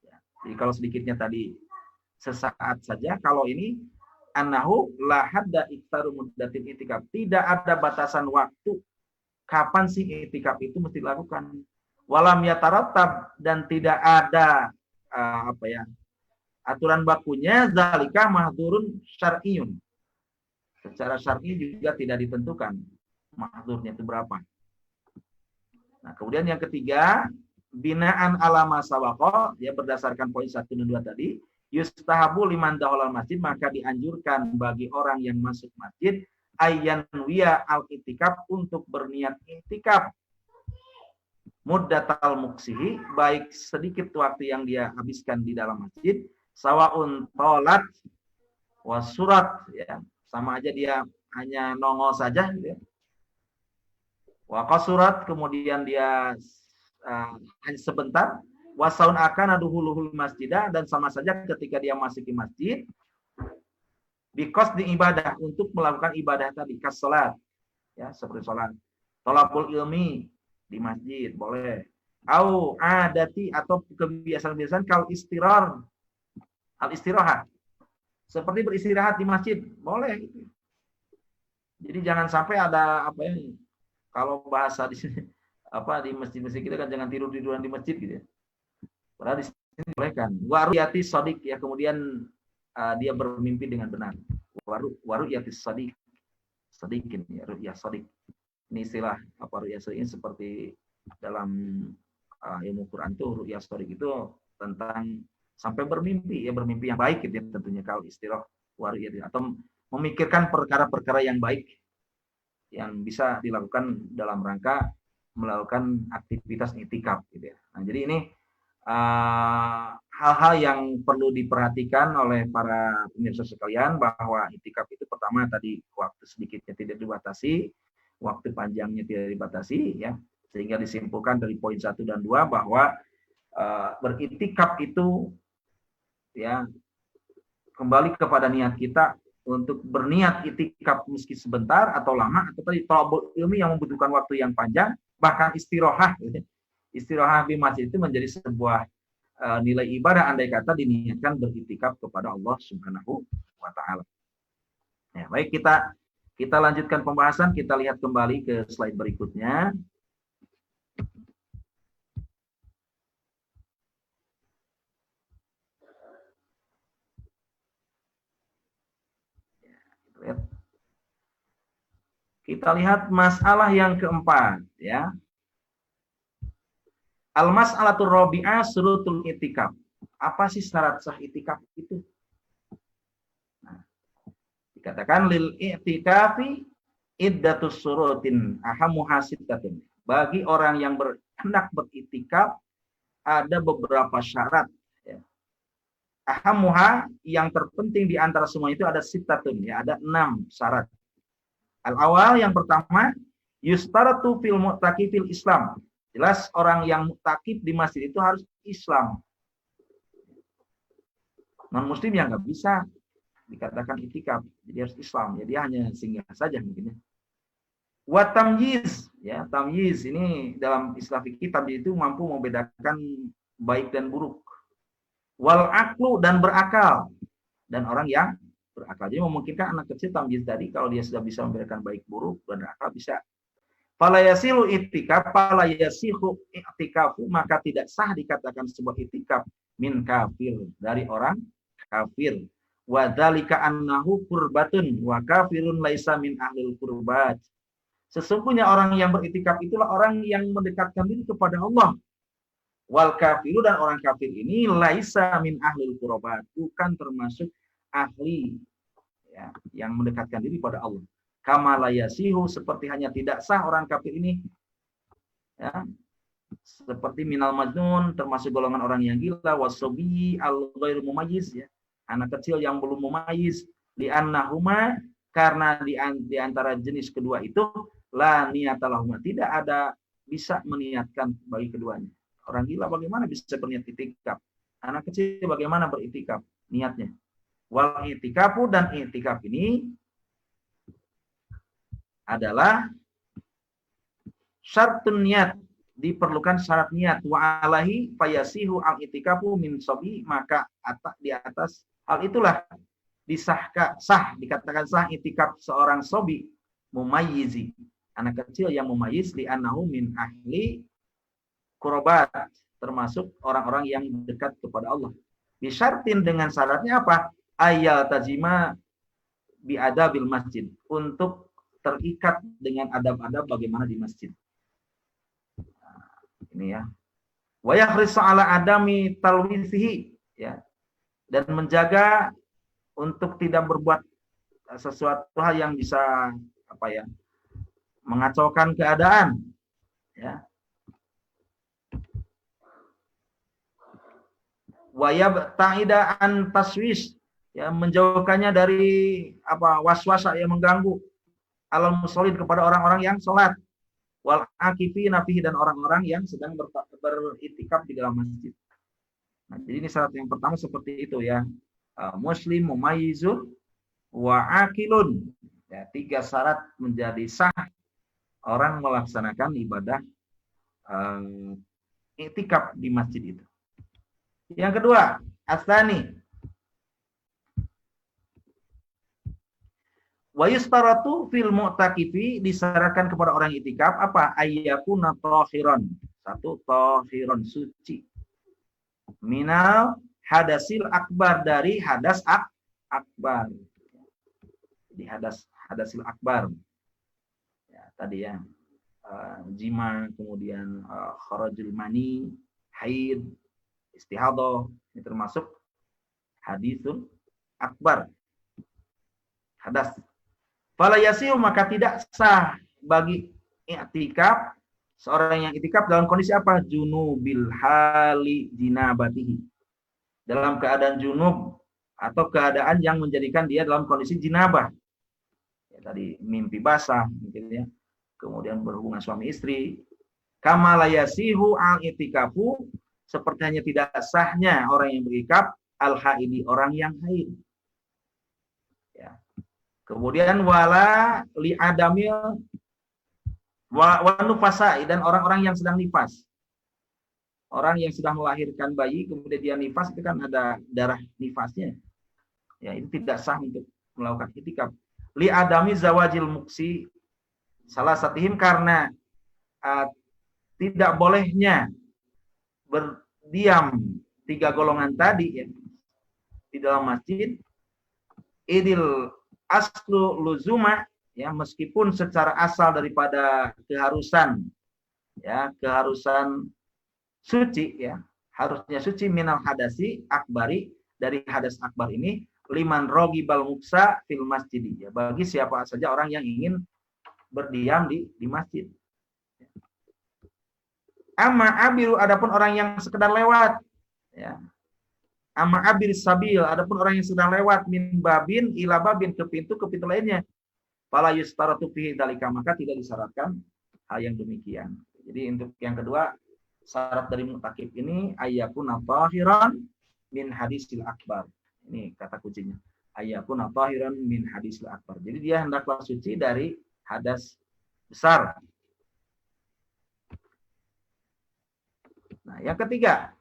Ya, jadi kalau sedikitnya tadi sesaat saja, kalau ini annahu la hadda iktsaru muddatil i'tikaf, tidak ada batasan waktu kapan sih i'tikaf itu mesti dilakukan. Walam yatarattab, dan tidak ada aturan bakunya, zalika mahdurun syar'iyyun. Secara syar'i juga tidak ditentukan mahdurnya itu berapa. Nah, kemudian yang ketiga, binaan alama sawaqa, ya, berdasarkan poin 1 dan 2 tadi, yustahabu liman daholal masjid, maka dianjurkan bagi orang yang masuk masjid ayyan wiya al i'tikaf, untuk berniat i'tikaf muddatal muksihi, baik sedikit waktu yang dia habiskan di dalam masjid, sawaun tolat wasurat, ya, sama aja dia hanya nongol saja, gitu, ya. Wa qasurat, kemudian dia hanya sebentar, wasaun akan aduhuluhul masjidah, dan sama saja ketika dia masuk ke masjid bikos di ibadah, untuk melakukan ibadah tadi, kas salat, ya, seperti salat, thalabul ilmi di masjid boleh, au adati, atau kebiasaan-kebiasaan kal istirar al istirahat, seperti beristirahat di masjid boleh, gitu. Jadi jangan sampai ada kalau bahasa di sini di masjid-masjid kita kan, jangan tidur-tiduran di masjid, gitu, ya. Padahal di sini dibolehkan. Waruyati sodik, ya, kemudian dia bermimpi dengan benar. Waruyati sodik, sodikin, ya, ru'yah sodik. Ini istilah ru'yah sodik ini seperti dalam ilmu Quran tuh, ru'yah sodik itu tentang sampai bermimpi, ya, bermimpi yang baik, gitu, ya, tentunya kalau istilah waruyati, atau memikirkan perkara-perkara yang baik yang bisa dilakukan dalam rangka melakukan aktivitas i'tikaf, gitu, ya. Nah, jadi ini hal-hal yang perlu diperhatikan oleh para pemirsa sekalian, bahwa i'tikaf itu pertama tadi waktu sedikitnya tidak dibatasi, waktu panjangnya tidak dibatasi, ya, sehingga disimpulkan dari poin 1 dan 2 bahwa beriktikaf itu, ya, kembali kepada niat kita untuk berniat i'tikaf meski sebentar atau lama, atau tadi thalabul ilmi yang membutuhkan waktu yang panjang, bahkan istirahat, gitu. Istirahat di masjid itu menjadi sebuah nilai ibadah andai kata diniatkan beriktikaf kepada Allah Subhanahu wa taala. Ya, baik, kita lanjutkan pembahasan, kita lihat kembali ke slide berikutnya. Kita lihat masalah yang keempat, ya. Al-mas'alatur rabi'ah syurutul i'tikaf. Apa sih syarat sah i'tikaf itu? Nah, dikatakan lil i'tikafi iddatus syurutin ahammu hasittatin. Bagi orang yang hendak beriktikaf ada beberapa syarat, ya. Ahammuha, yang terpenting di antara semua itu ada sittatun, ya, ada 6 syarat. Al-awal, yang pertama, yustaratu fil mu'takifil Islam. Jelas orang yang muktakif di masjid itu harus Islam. Non-muslim yang nggak bisa dikatakan itikaf, jadi harus Islam. Ya, dia hanya singgah saja mungkin. Wa tamyiz, ya, tamyiz ini dalam istilah fikih, tamyiz itu mampu membedakan baik dan buruk. Wal aqlu, dan berakal, dan orang yang berakal. Jadi memungkinkan anak kecil tamyiz tadi, kalau dia sudah bisa membedakan baik buruk dan berakal, bisa. Fala yasilu i'tikaf, fala yasihu i'tikafu, maka tidak sah dikatakan sebuah i'tikaf min kafir, dari orang kafir. Wa dzalika annahu qurbatun wa kafirun laisa min ahlil qurbat. Sesungguhnya orang yang beriktikaf itulah orang yang mendekatkan diri kepada Allah. Wal kafiru, dan orang kafir ini laisa min ahlil qurbat, bukan termasuk ahli, ya, yang mendekatkan diri pada Allah. Kama la yasihu, seperti hanya tidak sah orang kafir ini, ya, seperti minal majnun, termasuk golongan orang yang gila, wasobi al ghairu mumayyiz, ya, anak kecil yang belum mumayyiz, li'annahuma, karena di antara jenis kedua itu la niyatalahuma, tidak ada bisa meniatkan bagi keduanya. Orang gila bagaimana bisa berniat itikaf? Anak kecil bagaimana beritikaf niatnya? Wal itikafu, dan itikaf ini adalah syartun niat, diperlukan syarat niat. Wa alahi fayasihu al itikafu min sobi, maka di atas hal itulah sah, dikatakan sah itikaf seorang sobi mumayyizi, anak kecil yang mumayyiz, li annahu min ahli qurbat, termasuk orang-orang yang dekat kepada Allah. Bisyartin, dengan syaratnya apa? Ayal tajima bi adabil masjid, untuk terikat dengan adab-adab bagaimana di masjid. Nah, ini ya. Wa yakhrisu ala adami talwithihi, ya. Dan menjaga untuk tidak berbuat sesuatu hal yang bisa mengacaukan keadaan, ya. Wa yabta'ida an taswis, ya, menjauhkannya dari waswas yang mengganggu alal musallin, kepada orang-orang yang sholat, wal akifina fihi, dan orang-orang yang sedang beriktikaf di dalam masjid. Nah, jadi ini syarat yang pertama seperti itu, ya. Muslim mumayyizun wa akilun, ya, 3 syarat menjadi sah orang melaksanakan ibadah iktikaf di masjid itu. Yang kedua, asani, wa yustaratu fil mu'takifi, disyaratkan kepada orang iktikaf apa? Ayyakuna tahiran. 1, tahiran, suci. Minal hadasil akbar, dari hadas akbar. Di hadasil akbar. Ya, tadi ya. Jima, kemudian kharajul mani, haid, istihadah, ini termasuk hadisul akbar, hadas. Fala yasihu, maka tidak sah bagi i'tikaf seorang yang i'tikaf dalam kondisi apa? Junubil hali jinabatihi, dalam keadaan junub atau keadaan yang menjadikan dia dalam kondisi jinabah. Ya, tadi mimpi basah mungkin, ya. Kemudian berhubungan suami istri. Kama la yasihu al-i'tikafu, seperti hanya tidak sahnya orang yang beriktikaf al-haidi, orang yang haid. Ya. Kemudian wala li adamil wa nufasai, dan orang-orang yang sedang nifas. Orang yang sudah melahirkan bayi kemudian dia nifas itu kan ada darah nifasnya. Ya, itu tidak sah untuk melakukan itikaf. Li adami zawajil muksi salah satihim karena tidak bolehnya berdiam tiga golongan tadi ya di dalam masjid. Idil aslu luzuma ya meskipun secara asal daripada keharusan ya keharusan suci ya harusnya suci minal hadasi akbari dari hadas akbar ini liman rogibal muksa fil masjid ya bagi siapa saja orang yang ingin berdiam di masjid. Amma abiru adapun orang yang sekedar lewat ya. Amma abir sabil adapun orang yang sedang lewat min babin ila babin ke pintu lainnya. Fala yustaratu fihi dalika maka tidak disyaratkan hal yang demikian. Jadi untuk yang kedua syarat dari mu'takif ini ayyakuna tahiran min hadisil akbar. Ini kata kuncinya. Ayyakuna tahiran min hadisil akbar. Jadi dia hendaklah suci dari hadas besar. Nah, yang ketiga.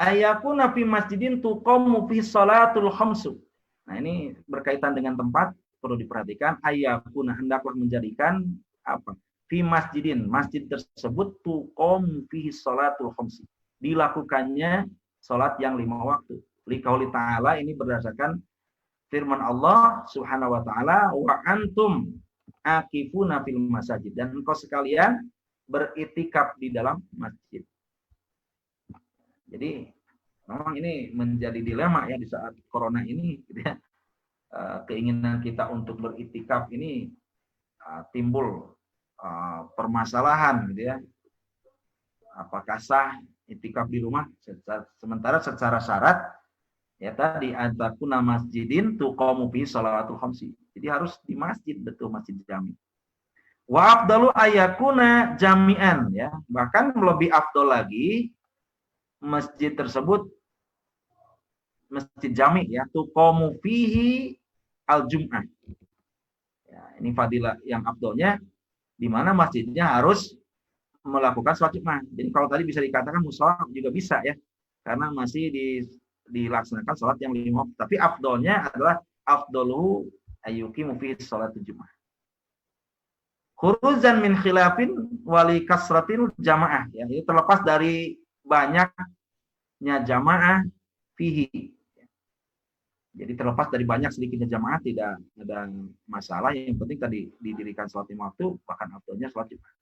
Ayyakuna fi masjidin tuqammu fi shalatul khamsu. Nah, ini berkaitan dengan tempat perlu diperhatikan ayyakuna hendaklah menjadikan apa? Fi masjidin, masjid tersebut tuqam fihi shalatul khamsi. Dilakukannya salat yang 5 waktu. Liqauli ta'ala ini berdasarkan firman Allah Subhanahu wa taala wa antum akifuna fil masajid dan engkau sekalian beritikaf di dalam masjid. Jadi memang ini menjadi dilema ya di saat corona ini gitu ya. Keinginan kita untuk beritikaf ini timbul permasalahan gitu ya. Apakah sah itikaf di rumah sementara secara syarat ya tadi antakuna masjidin tuqamu fi shalawatul khamsi. Jadi harus di masjid betul masjid jami. Wa afdalu ayakuna jami'an ya. Bahkan lebih afdal lagi masjid tersebut masjid jami ya tuqamu fihi al-jum'ah. Ya, ini fadilah yang afdolnya di mana masjidnya harus melakukan sholat Jumat. Jadi kalau tadi bisa dikatakan mushola juga bisa ya. Karena masih dilaksanakan sholat yang 5 waktu. Tapi afdolnya adalah afdoluhu ayyuqimu fihi sholat Jumat. Khuruzan min khilafin wali kasratin jamaah ya. Ini terlepas dari banyaknya jamaah fihi. Jadi terlepas dari banyak sedikitnya jamaah tidak ada masalah. Yang penting tadi didirikan sholat 5 waktu, bahkan afdalnya sholat Jumat.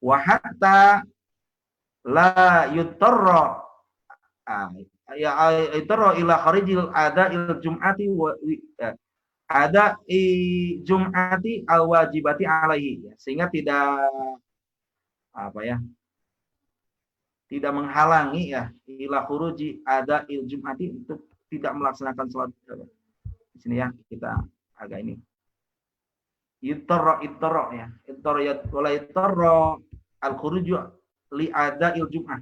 Wa hatta la yutarra ya yutarra ila kharijil ada il jum'ati wa ada jum'ati al wajibati alaihi sehingga tidak apa ya tidak menghalangi ya ila khuruji ada il jum'ati untuk tidak melaksanakan sholat di sini ya kita agak ini ittarra ya ittarra al khuruju li ada il jum'ah.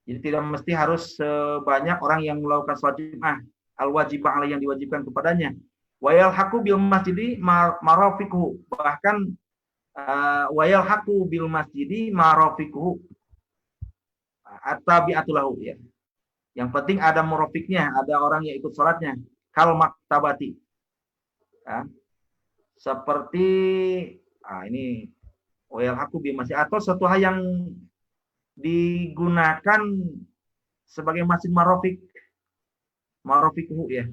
Jadi tidak mesti harus sebanyak orang yang melakukan sholat Jumat al wajibah yang diwajibkan kepadanya. Wa yalhaqu bil masjidi marafiquhu bahkan wa yalhaqu bil masjidi marafiquhu at-tabi'atulahu ya. Yang penting ada murafiknya, ada orang yang ikut sholatnya. Kal maktabati. Ya. Seperti ini aku masih atau suatu hal yang digunakan sebagai masjid marafiqhu ya.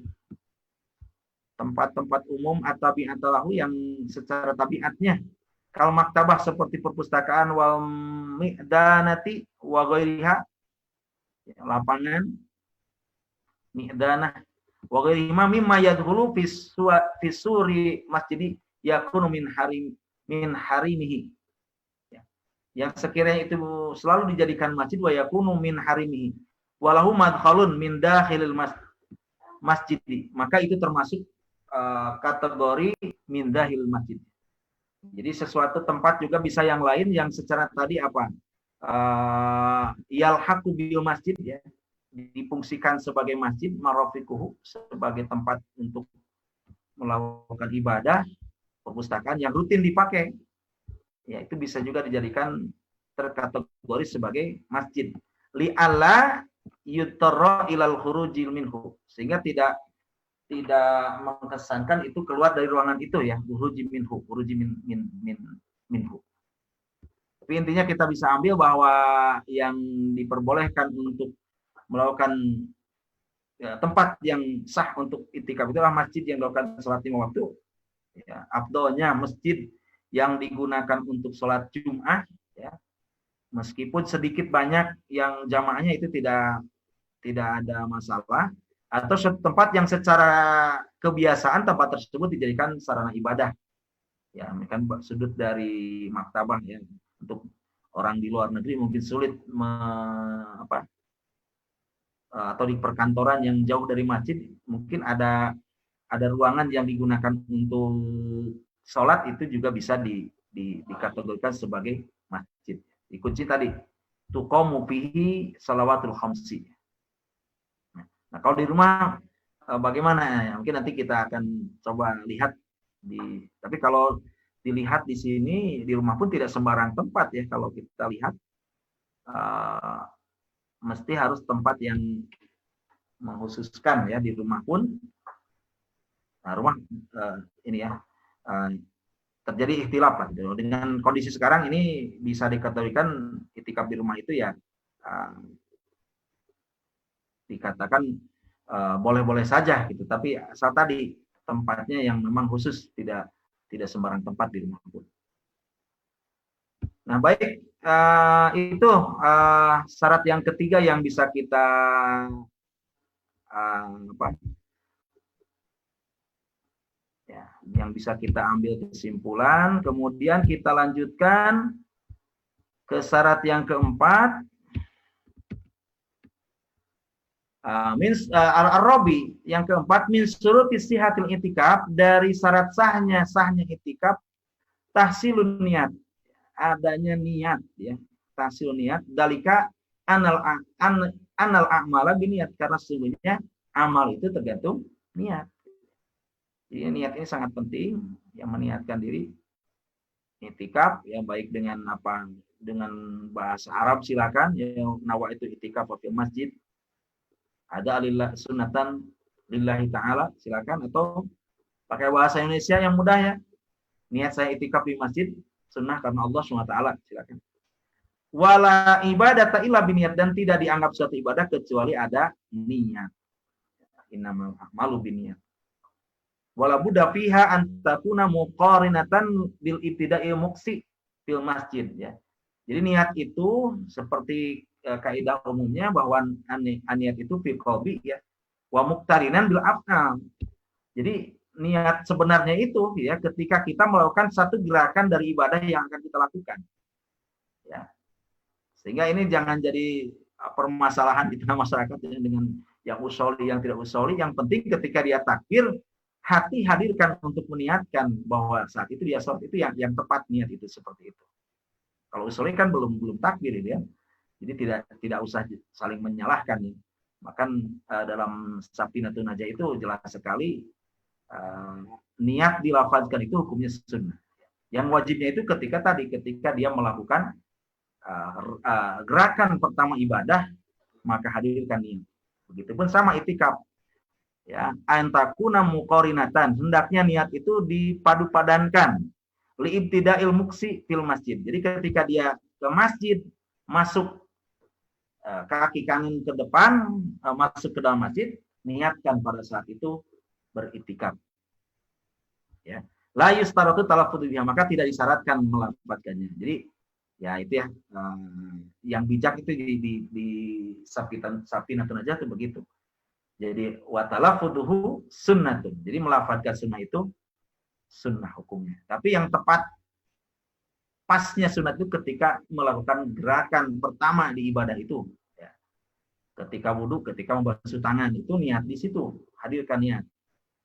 Tempat-tempat umum at-tabi'atulahu yang secara tabiatnya kal maktabah seperti perpustakaan wal mi'danati wa ghairiha lapangan mi'danah wa ghairi mimma yadkhulu fi suri masjidi yakunu min harimihi ya. Yang sekiranya itu selalu dijadikan masjid wa yakunu min harimihi walahu madkhalun min dakhilil masjidi maka itu termasuk kategori min dakhilil masjid. Jadi sesuatu tempat juga bisa yang lain yang secara tadi apa yalhaqu bil masjid ya difungsikan sebagai masjid marafiquhu sebagai tempat untuk melakukan ibadah perpustakaan yang rutin dipakai ya itu bisa juga dijadikan terkategori sebagai masjid. Li'alla yutarra ilal khurujil minhu, sehingga tidak mengesankan itu keluar dari ruangan itu ya, khuruji minhu, minhu. Tapi intinya kita bisa ambil bahwa yang diperbolehkan untuk melakukan ya, tempat yang sah untuk itikaf itulah masjid yang melakukan sholat 5 waktu. Ya, afdolnya masjid yang digunakan untuk sholat Jum'ah, ya, meskipun sedikit banyak yang jamaahnya itu tidak ada masalah, atau tempat yang secara kebiasaan tempat tersebut dijadikan sarana ibadah, ya, kan sudut dari maktabah ya, untuk orang di luar negeri mungkin sulit atau di perkantoran yang jauh dari masjid mungkin ada ruangan yang digunakan untuk sholat, itu juga bisa dikategorikan sebagai masjid. Dikunci tadi tuqamu fihi salawatul khamsi. Nah, kalau di rumah bagaimana? Ya, mungkin nanti kita akan coba lihat tapi kalau dilihat di sini di rumah pun tidak sembarang tempat ya, kalau kita lihat mesti harus tempat yang mengkhususkan ya. Di rumah pun rumah ini ya terjadi ikhtilaf lah gitu. Dengan kondisi sekarang ini bisa dikategorikan itikaf di rumah itu ya dikatakan boleh-boleh saja gitu, tapi asal tadi tempatnya yang memang khusus, tidak sembarang tempat di rumah pun. Nah, baik, itu syarat yang ketiga yang bisa kita yang bisa kita ambil kesimpulan. Kemudian kita lanjutkan ke syarat yang keempat. Ar-Rabi yang keempat, min syuruti sihatil itikaf, dari syarat sahnya itikaf tahsilun niat, adanya niat ya, tahsil niat, dalika anal a'mala biniat, karena sesungguhnya amal itu tergantung niat. Jadi niat ini sangat penting, yang meniatkan diri itikaf ya, baik dengan dengan bahasa Arab silakan ya, nawa itu itikaf fil masjid, ada alillah sunatan lillahi ta'ala silakan, atau pakai bahasa Indonesia yang mudah ya, niat saya itikaf di masjid sunnah karena Allah SWT, silakan. Wala ibadata illa biniat, dan tidak dianggap suatu ibadah kecuali ada niat. Innamal a'malu biniat. Wala budda fiha an takuna muqarinatan bil ibtida'il muqsi fil masjid ya. Jadi niat itu seperti kaidah umumnya bahwa niat itu fil qalbi ya, wa muqtarinan bil af'al. Jadi niat sebenarnya itu ya ketika kita melakukan satu gerakan dari ibadah yang akan kita lakukan. Ya. Sehingga ini jangan jadi permasalahan di tengah masyarakat dengan yang usoli, yang tidak usoli. Yang penting ketika dia takbir, hati hadirkan untuk meniatkan bahwa saat itu dia sholat, itu yang tepat niat itu seperti itu. Kalau usoli kan belum takbir ya. Jadi tidak usah saling menyalahkan ya. Bahkan dalam Safinatun Najah itu jelas sekali niat dilafazkan itu hukumnya sunnah. Yang wajibnya itu ketika dia melakukan gerakan pertama ibadah, maka hadirkan niat. Begitupun sama itikaf. Ya, antakuna muqarinatan, hendaknya niat itu dipadu-padankan li ibtida'il muqsi fil masjid. Jadi ketika dia ke masjid, masuk kaki kanan ke depan, masuk ke dalam masjid, niatkan pada saat itu beritikaf. Ya. La yustaratu talaffudzu biha, maka tidak disyaratkan melafadzkannya. Jadi ya itu ya yang bijak itu di Safinatun Najah itu begitu. Jadi wa talaffuduhu sunnatun. Jadi melafadzkan sunnah itu sunnah hukumnya. Tapi yang tepat pasnya sunat itu ketika melakukan gerakan pertama di ibadah itu ya. Ketika wudhu, ketika membasuh tangan, itu niat di situ, hadirkan niat.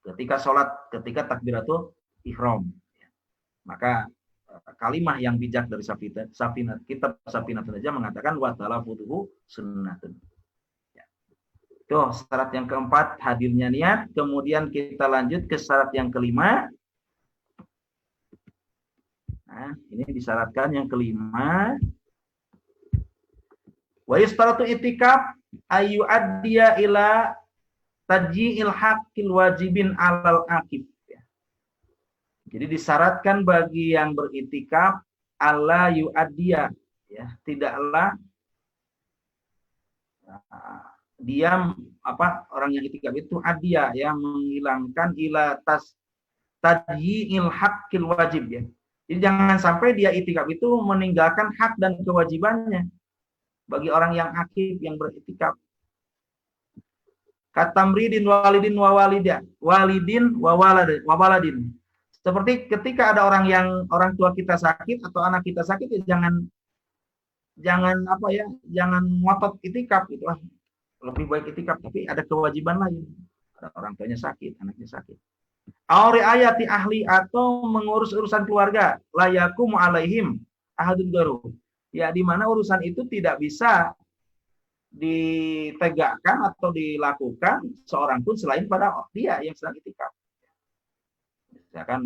Ketika sholat, ketika takbiratul ihram ya. Maka kalimah yang bijak dari kitab Safinatun Najah mengatakan wa talaffuduhu sunnatun ya. Itu syarat yang keempat, hadirnya niat. Kemudian kita lanjut ke syarat yang kelima. Nah, ini disyaratkan yang kelima. Wa yustaratu itikaf ayu addiya ila tajyi'il haqqil wajibin alal akib. Jadi disyaratkan bagi yang beritikaf alla yu'addiya, ya, tidaklah dia orang yang itikaf itu addiya, ya, menghilangkan ila tajyi'il haqqil wajib, ya. Jadi jangan sampai dia itikaf itu meninggalkan hak dan kewajibannya bagi orang yang akif yang beritikaf. Katamridin walidin wa walidah, walidin wa waladin. Seperti ketika ada orang tua kita sakit atau anak kita sakit, ya jangan jangan ngotot itikaf gitu. Lebih baik itikaf, tapi ada kewajiban lain. Ada orang tuanya sakit, anaknya sakit. Auri ayati ahli, atau mengurus urusan keluarga, layakum alaihim ahadun garu. Ya, di mana urusan itu tidak bisa ditegakkan atau dilakukan seorang pun selain pada dia yang sedang itikaf. Misalkan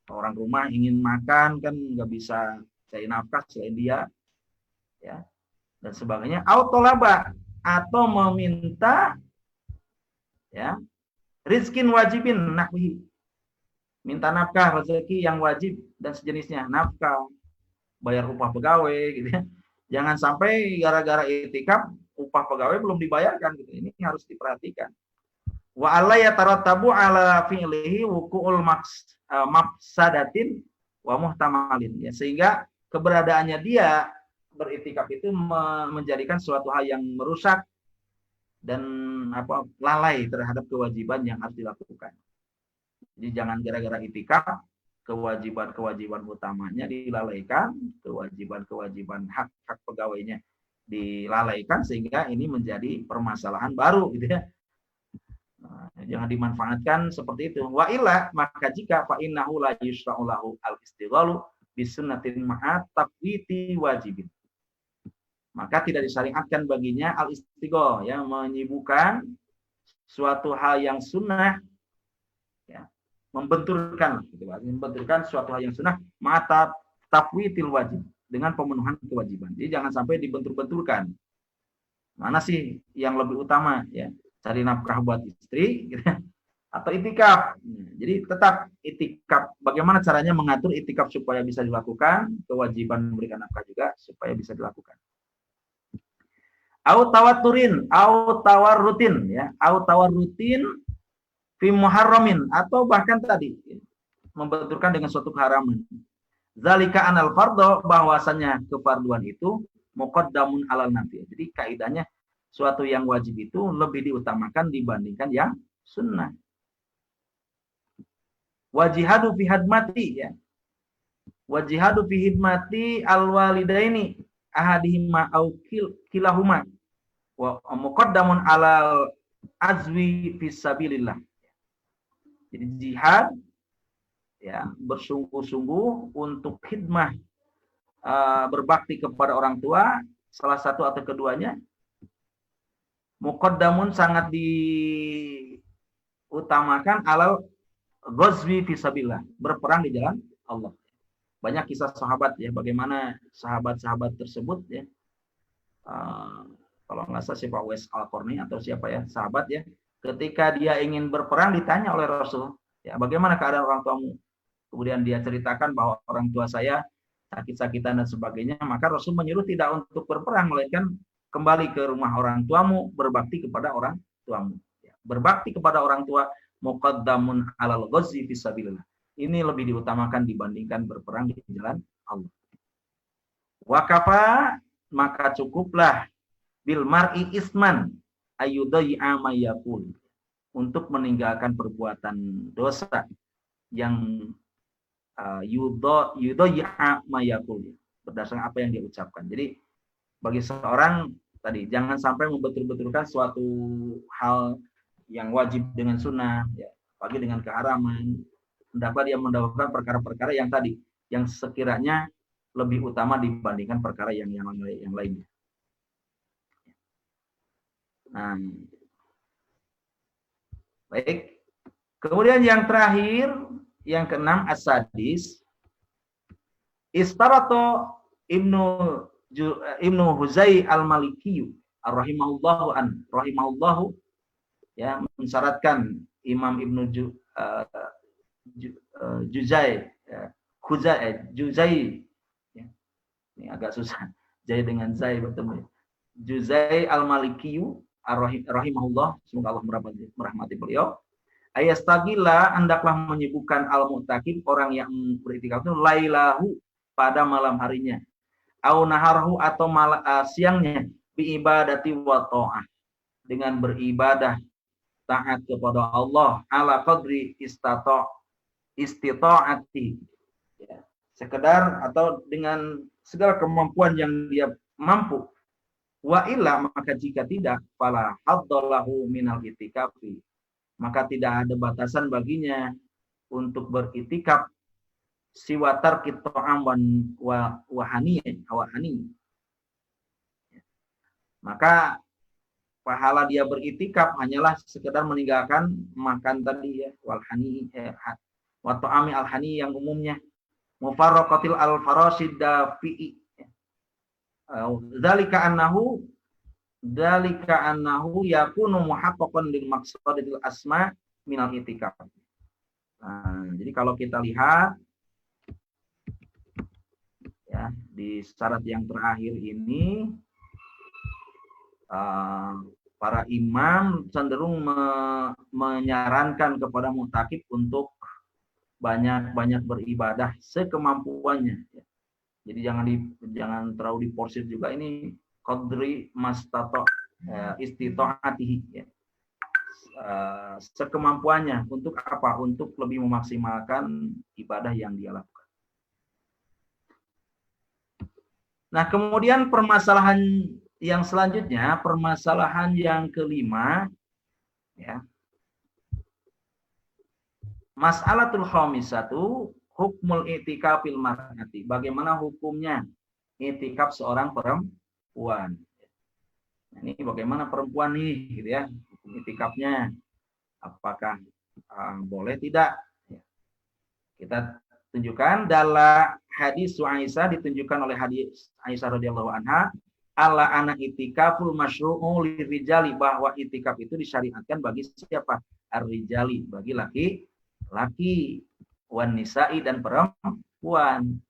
orang rumah ingin makan, kan nggak bisa cari nafkah selain dia, ya, dan sebagainya. Autolaba, atau meminta, ya, rizkin wajibin nahwihi, minta nafkah rezeki yang wajib dan sejenisnya, nafkah, bayar upah pegawai, gitu ya. Jangan sampai gara-gara itikaf upah pegawai belum dibayarkan, gitu. Ini harus diperhatikan. Wa alla yatarattabu ala fi'lihi wuqu'ul mafsadatin wa muhtamalin, ya, sehingga keberadaannya dia beritikaf itu menjadikan suatu hal yang merusak dan lalai terhadap kewajiban yang harus dilakukan. Jadi jangan gara-gara itikaf kewajiban-kewajiban utamanya dilalaikan, kewajiban-kewajiban hak-hak pegawainya dilalaikan, sehingga ini menjadi permasalahan baru, gitu ya. Nah, jangan dimanfaatkan seperti itu. Wa illa, maka jika fa innahu la yushra'u lahu al-istighalu bisunnatin ma'a tafwiti wajibin, maka tidak disyariatkan baginya al-istighal, ya, menyibukkan suatu hal yang sunnah, ya, membenturkan suatu hal yang sunnah mata tafwitil wajib, dengan pemenuhan kewajiban. Jadi jangan sampai dibentur-benturkan. Mana sih yang lebih utama, ya? Cari nafkah buat istri, gitu, atau itikaf. Jadi tetap itikaf. Bagaimana caranya mengatur itikaf supaya bisa dilakukan, kewajiban memberikan nafkah juga supaya bisa dilakukan. Au tawaturin, au tawarrutin, ya, au tawarrutin fi muharramin, atau bahkan tadi membenturkan dengan suatu keharaman. Zalika anal fardho, bahwasanya kefarduan itu muqaddamun alal nafi. Jadi kaidahnya suatu yang wajib itu lebih diutamakan dibandingkan yang sunnah. Wajihadu fi hadmati, ya. Wajihadu fi hidmati alwalidaini ahadihima au kilahuma wa muqaddamun alal azwi fisabilillah. Jadi jihad, ya, bersungguh-sungguh untuk khidmah, berbakti kepada orang tua, salah satu atau keduanya, muqaddamun sangat diutamakan alal ghazwi fisabilillah, berperang di jalan Allah. Banyak kisah sahabat, ya, bagaimana sahabat-sahabat tersebut, ya, kalau nggak salah siapa Wes Al-Qarni atau siapa, ya, sahabat, ya, ketika dia ingin berperang ditanya oleh Rasul, ya, bagaimana keadaan orang tuamu? Kemudian dia ceritakan bahwa orang tua saya sakit-sakitan dan sebagainya, maka Rasul menyuruh tidak untuk berperang, melainkan kembali ke rumah orang tuamu, berbakti kepada orang tuamu. Ya, berbakti kepada orang tua muqaddamun alal ghazwi fisabilillah. Ini lebih diutamakan dibandingkan berperang di jalan Allah. Wakafa, maka cukuplah bil mar'i isman ayyudai'a ma yaqul, untuk meninggalkan perbuatan dosa yang yudai'a ma yaqul, berdasarkan apa yang dia ucapkan. Jadi bagi seorang tadi jangan sampai membetul-betulkan suatu hal yang wajib dengan sunnah, ya, bagi dengan keharaman, dapat dia mendapatkan perkara-perkara yang tadi, yang sekiranya lebih utama dibandingkan perkara yang lainnya. Nah, baik. Kemudian yang terakhir, yang keenam as-sadis istarato Ibnu Ibnu Huzai al-Maliki rahimahullahu ya, mensyaratkan Imam Ibnu Juzai ya, Juzai ya. Ini agak susah Jai dengan Zai bertemu. Juzai al-Maliki rahimahullah, semoga Allah merahmati beliau. Ayastagila, hendaklah menyibukkan al-mu'takif, orang yang beriktikaf itu lailahu, pada malam harinya, au naharhu, atau siangnya, bi ibadati wa ta'ah, dengan beribadah taat kepada Allah ala qadri istita'ati ya, sekedar atau dengan segala kemampuan yang dia mampu. Wa illa, maka jika tidak, fala haddalahu minal itikafi, maka tidak ada batasan baginya untuk beritikaf siwatar kita'am wahani. Maka pahala dia beritikaf hanyalah sekedar meninggalkan makan tadi ya, walhani wa ta'ami alhani yang umumnya, mufarraqatil al-farasid dafi'i. Dzalika annahu yakunu muhaqqaqan lil maqsadil asma minal itikaf. Jadi kalau kita lihat ya di syarat yang terakhir ini, para imam cenderung menyarankan kepada mu'takif untuk banyak beribadah sekemampuannya. Jadi jangan terlalu diporsir juga, ini qadri mastato istita'atihi ya. Sekemampuannya, untuk apa? Untuk lebih memaksimalkan ibadah yang dia lakukan. Nah, kemudian permasalahan yang selanjutnya, permasalahan yang kelima ya. Mas'alatul khamisatu hukmul i'tikafil mar'ati. Bagaimana hukumnya i'tikaf seorang perempuan? Nah, ini bagaimana perempuan nih gitu ya, hukum i'tikafnya. Apakah boleh tidak? Kita tunjukkan dalam hadis Aisyah, ditunjukkan oleh hadis Aisyah radhiyallahu anha, ala ana i'tikaful masyru'u lirijali, bahwa i'tikaf itu disyariatkan bagi siapa? Ar-rijali, bagi laki, wan nisa'i, dan perempuan,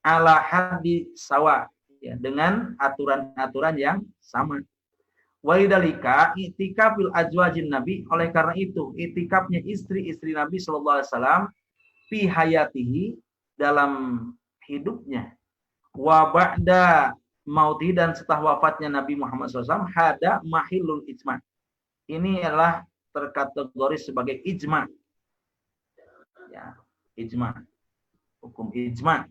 ala haddi sawa ya, dengan aturan-aturan yang sama. Walidalika i'tikafil azwajin nabi, oleh karena itu i'tikafnya istri-istri Nabi sallallahu alaihi wasallam fi hayatihi, dalam hidupnya, wa ba'da mauti, dan setelah wafatnya Nabi Muhammad SAW, hada mahilul ijma. Ini adalah terkategori sebagai ijma. Ya, ijma, hukum ijma.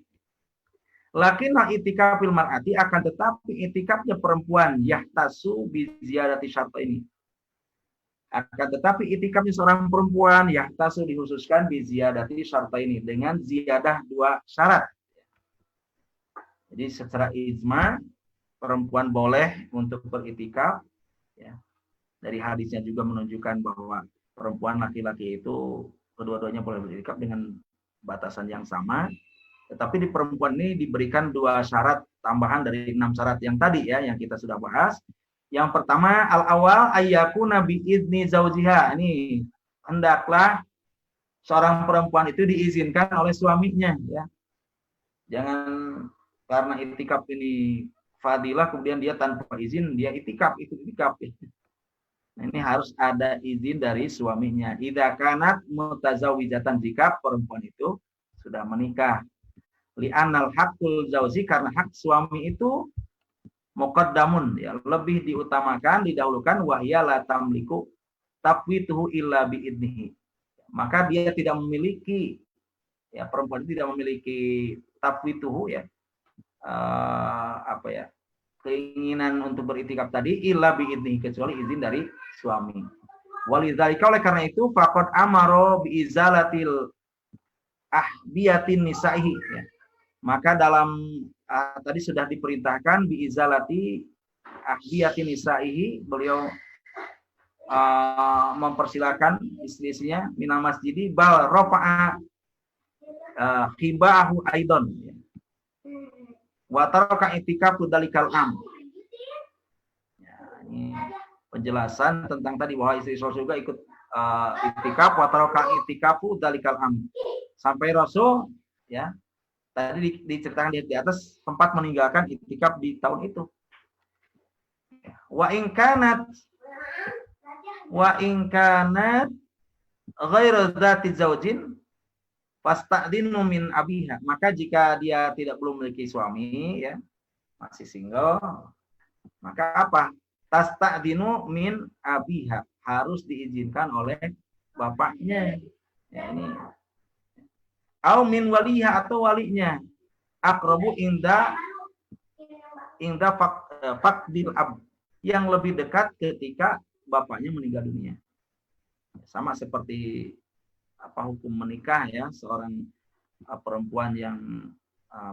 Lakinna i'tikafil mar'ati, akan tetapi i'tikafnya perempuan, yahtasu bi ziyadati syart ini. Akan tetapi i'tikafnya seorang perempuan, yahtasu, dikhususkan bi ziyadati syart ini, dengan ziyadah 2 syarat. Jadi secara ijma perempuan boleh untuk beriktikaf ya. Dari hadisnya juga menunjukkan bahwa perempuan laki-laki itu kedua-duanya boleh beriktikaf dengan batasan yang sama. Tetapi di perempuan ini diberikan 2 syarat tambahan dari 6 syarat yang tadi ya, yang kita sudah bahas. Yang pertama, al-awal ayyakuna bi izni zaujiha. Ini hendaklah seorang perempuan itu diizinkan oleh suaminya ya. Jangan karena i'tikaf ini fadilah kemudian dia tanpa izin dia i'tikaf. Nah, ini harus ada izin dari suaminya. Idza kanat mutazawwijatan, jika perempuan itu sudah menikah. Li'annal haqqul zauji, karena hak suami itu muqaddamun ya, lebih diutamakan, didahulukan, wahya la tamliku tafwituhu illa biidnihi. Maka dia tidak memiliki ya, perempuan itu tidak memiliki tafwituhu ya, keinginan untuk beriktikaf tadi illa biidnihi, kecuali izin dari suami. Walidzalika, oleh karena itu, faqad amaro biizalatil ahbiyatin nisaihi ya. Maka dalam tadi sudah diperintahkan biizalati ahbiyatin nisaihi, beliau mempersilakan istri-istrinya minal masjidi, bal rafa'a qibahu aidon. Wa taraka itikafu dalikal am. Ya, ini penjelasan tentang tadi bahwa istri Rasul juga ikut itikaf, wa taraka itikafu dalikal am. Sampai Rasul ya tadi diceritakan di atas sempat meninggalkan itikaf di tahun itu. Wa in kanat ghairu dzati zaujin fasta'dinu min abiha. Maka jika dia belum memiliki suami ya, masih single, maka apa? Tasta'dinu min abiha, harus diizinkan oleh bapaknya. Ya, ini. Au min waliha, atau walinya. Aqrabu inda faqdil ab, yang lebih dekat ketika bapaknya meninggal dunia. Sama seperti hukum menikah ya, seorang perempuan yang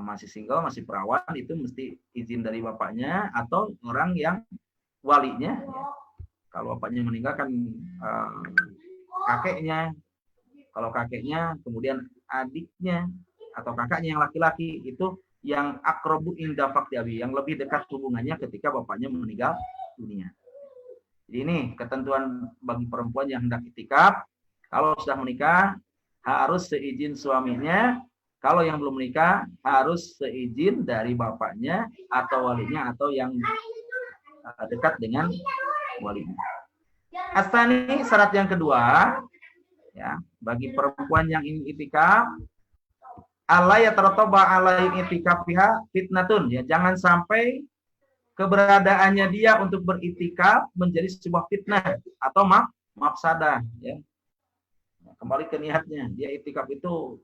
masih single, masih perawan, itu mesti izin dari bapaknya atau orang yang walinya ya. Kalau bapaknya meninggal kan kakeknya, kalau kakeknya kemudian adiknya atau kakaknya yang laki-laki, itu yang aqrabu inda faqdi abi, yang lebih dekat hubungannya ketika bapaknya meninggal dunia. Jadi ini ketentuan bagi perempuan yang hendak itikaf. Kalau sudah menikah, harus seizin suaminya. Kalau yang belum menikah, harus seizin dari bapaknya atau walinya, atau yang dekat dengan walinya. Asani, syarat yang kedua, ya, bagi perempuan yang ingin itikaf, ala yataratoba alai itikafiha fitnatun. Ya, jangan sampai keberadaannya dia untuk beritikaf menjadi sebuah fitnah atau mafsadah. Ya. Kembali ke niatnya, dia itikaf itu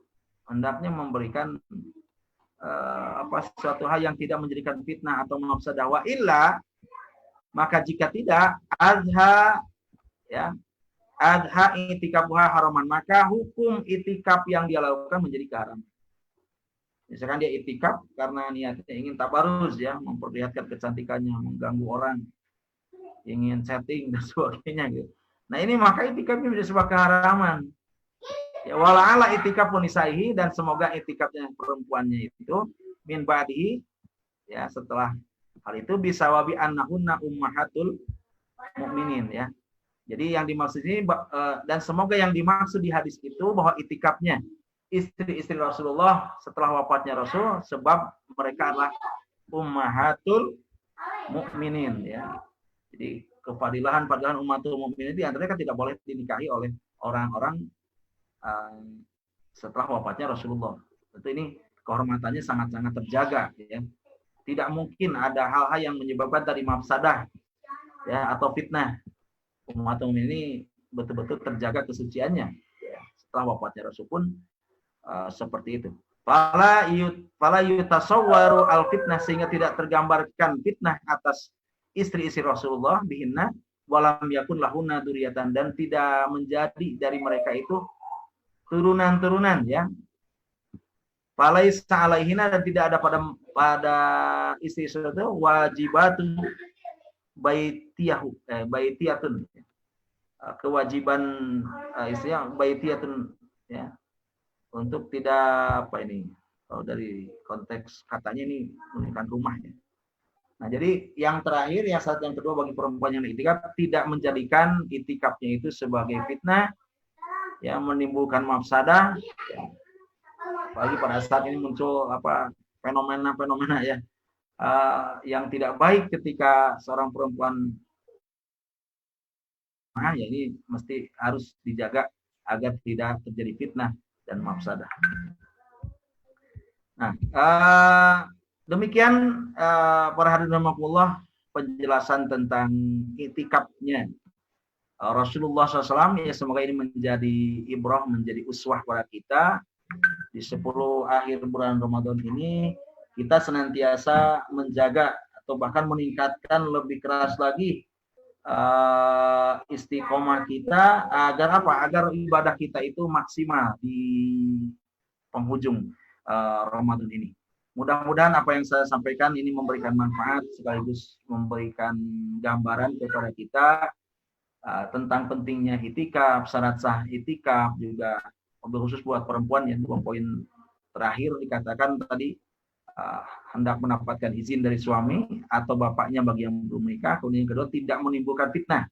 hendaknya memberikan suatu hal yang tidak menjadikan fitnah atau mafsadah. Wa illa, maka jika tidak, adha itikafuha haraman, maka hukum itikaf yang dia lakukan menjadi keharaman. Misalkan dia itikaf karena niatnya ingin tabarus ya, memperlihatkan kecantikannya, mengganggu orang, ingin setting dan sebagainya gitu. Nah ini maka itikafnya menjadi sebuah keharaman. Ya, wala'ala itikaf nisaihi, dan semoga itikafnya perempuannya itu min ba'dihi, ya, setelah hal itu bisa wabi annahunna ummahatul mukminin ya. Jadi yang dimaksud ini dan semoga yang dimaksud di hadis itu bahwa itikafnya istri-istri Rasulullah setelah wafatnya Rasul, sebab mereka adalah ummahatul mukminin ya. Jadi kefadilahan ummatul mukminin di antaranya kan tidak boleh dinikahi oleh orang-orang setelah wafatnya Rasulullah. Tentu ini kehormatannya sangat-sangat terjaga ya. Tidak mungkin ada hal-hal yang menyebabkan tadi mafsadah ya atau fitnah. Ummatul mukminin ini betul-betul terjaga kesuciannya ya. Setelah wafatnya Rasul pun seperti itu. Fala yutasawwaru al fitnah, sehingga tidak tergambarkan fitnah atas istri-istri Rasulullah bihinna walam yakun lahunna dzurriyyatan, dan tidak menjadi dari mereka itu turunan-turunan ya. Falaisa alaihina, dan tidak ada pada istri-istri itu wajibatun baitiyatun, kewajiban istrinya baitiyatun ya, untuk tidak kalau dari konteks katanya ini menunjukkan rumahnya. Nah, jadi yang terakhir, yang syarat yang kedua bagi perempuan yang itikaf, tidak menjadikan itikafnya itu sebagai fitnah yang menimbulkan mafsadah ya. Apalagi pada saat ini muncul fenomena-fenomena ya yang tidak baik ketika seorang perempuan, ya ini mesti harus dijaga agar tidak terjadi fitnah dan mafsadah. Nah, demikian para hadirin rahimakumullah penjelasan tentang itikafnya Rasulullah SAW. Ya, semoga ini menjadi ibrah, menjadi uswah pada kita di 10 akhir bulan Ramadan ini. Kita senantiasa menjaga atau bahkan meningkatkan lebih keras lagi istiqomah kita agar agar ibadah kita itu maksimal di penghujung Ramadan ini. Mudah-mudahan apa yang saya sampaikan ini memberikan manfaat sekaligus memberikan gambaran kepada kita tentang pentingnya itikaf, syarat sah itikaf, juga khusus buat perempuan yang 2 poin Terakhir dikatakan tadi hendak mendapatkan izin dari suami atau bapaknya bagi yang belum menikah. Kemudian yang kedua, tidak menimbulkan fitnah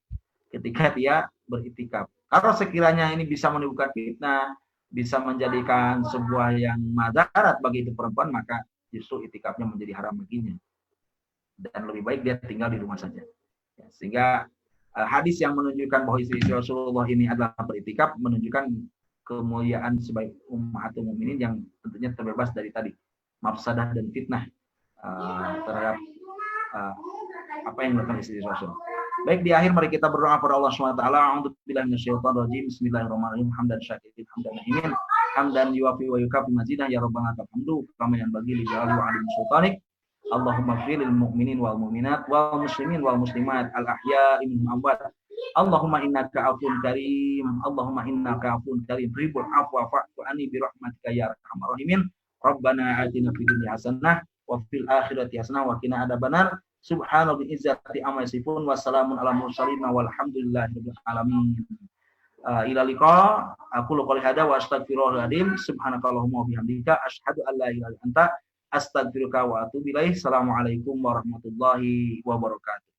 ketika dia beriktikaf. Kalau sekiranya ini bisa menimbulkan fitnah, bisa menjadikan sebuah yang madarat bagi itu perempuan, maka justru iktikafnya menjadi haram baginya. Dan lebih baik dia tinggal di rumah saja. Ya, sehingga hadis yang menunjukkan bahwa istri Rasulullah ini adalah beriktikaf menunjukkan kemuliaan sebagai ummahatul mukminin yang tentunya terbebas dari tadi mafsadah dan fitnah terhadap apa yang dilakukan istri Rasul. Baik, di akhir mari kita berdoa kepada Allah SWT. A'udzubillahi minasyaitonir rajim. Bismillahirrahmanirrahim. Hamdan syakirin, hamdan na'imin, hamdan yuwafi wa yukafi mazidah ya rabbana lakal hamdu kama yanbaghi li jalali wa 'azimi sultanik. Allahumma ighfir lil mu'minin wal mu'minat wal muslimin wal muslimat al ahya'i minhum amwat. Allahumma innaka 'afuwun karim. Allahumma innaka 'afuwun karim. Tuhibbul 'afwa fa'fu anni bi rahmatika ya arhamar rahimin. Rabbana atina fid dunya hasanah wa fil akhirati hasanah wa qina adzabannar. Subhana bi izzati amma yasifun wa salamun ala mursalin walhamdulillahirabbil alamin. Ila liqa aqulu qouli hadza wa astaghfirullahal azim. Subhanakallahumma wa bihamdika asyhadu an la ilaha illa anta astaghfiruka wa atubu ilaik. Assalamualaikum warahmatullahi wabarakatuh.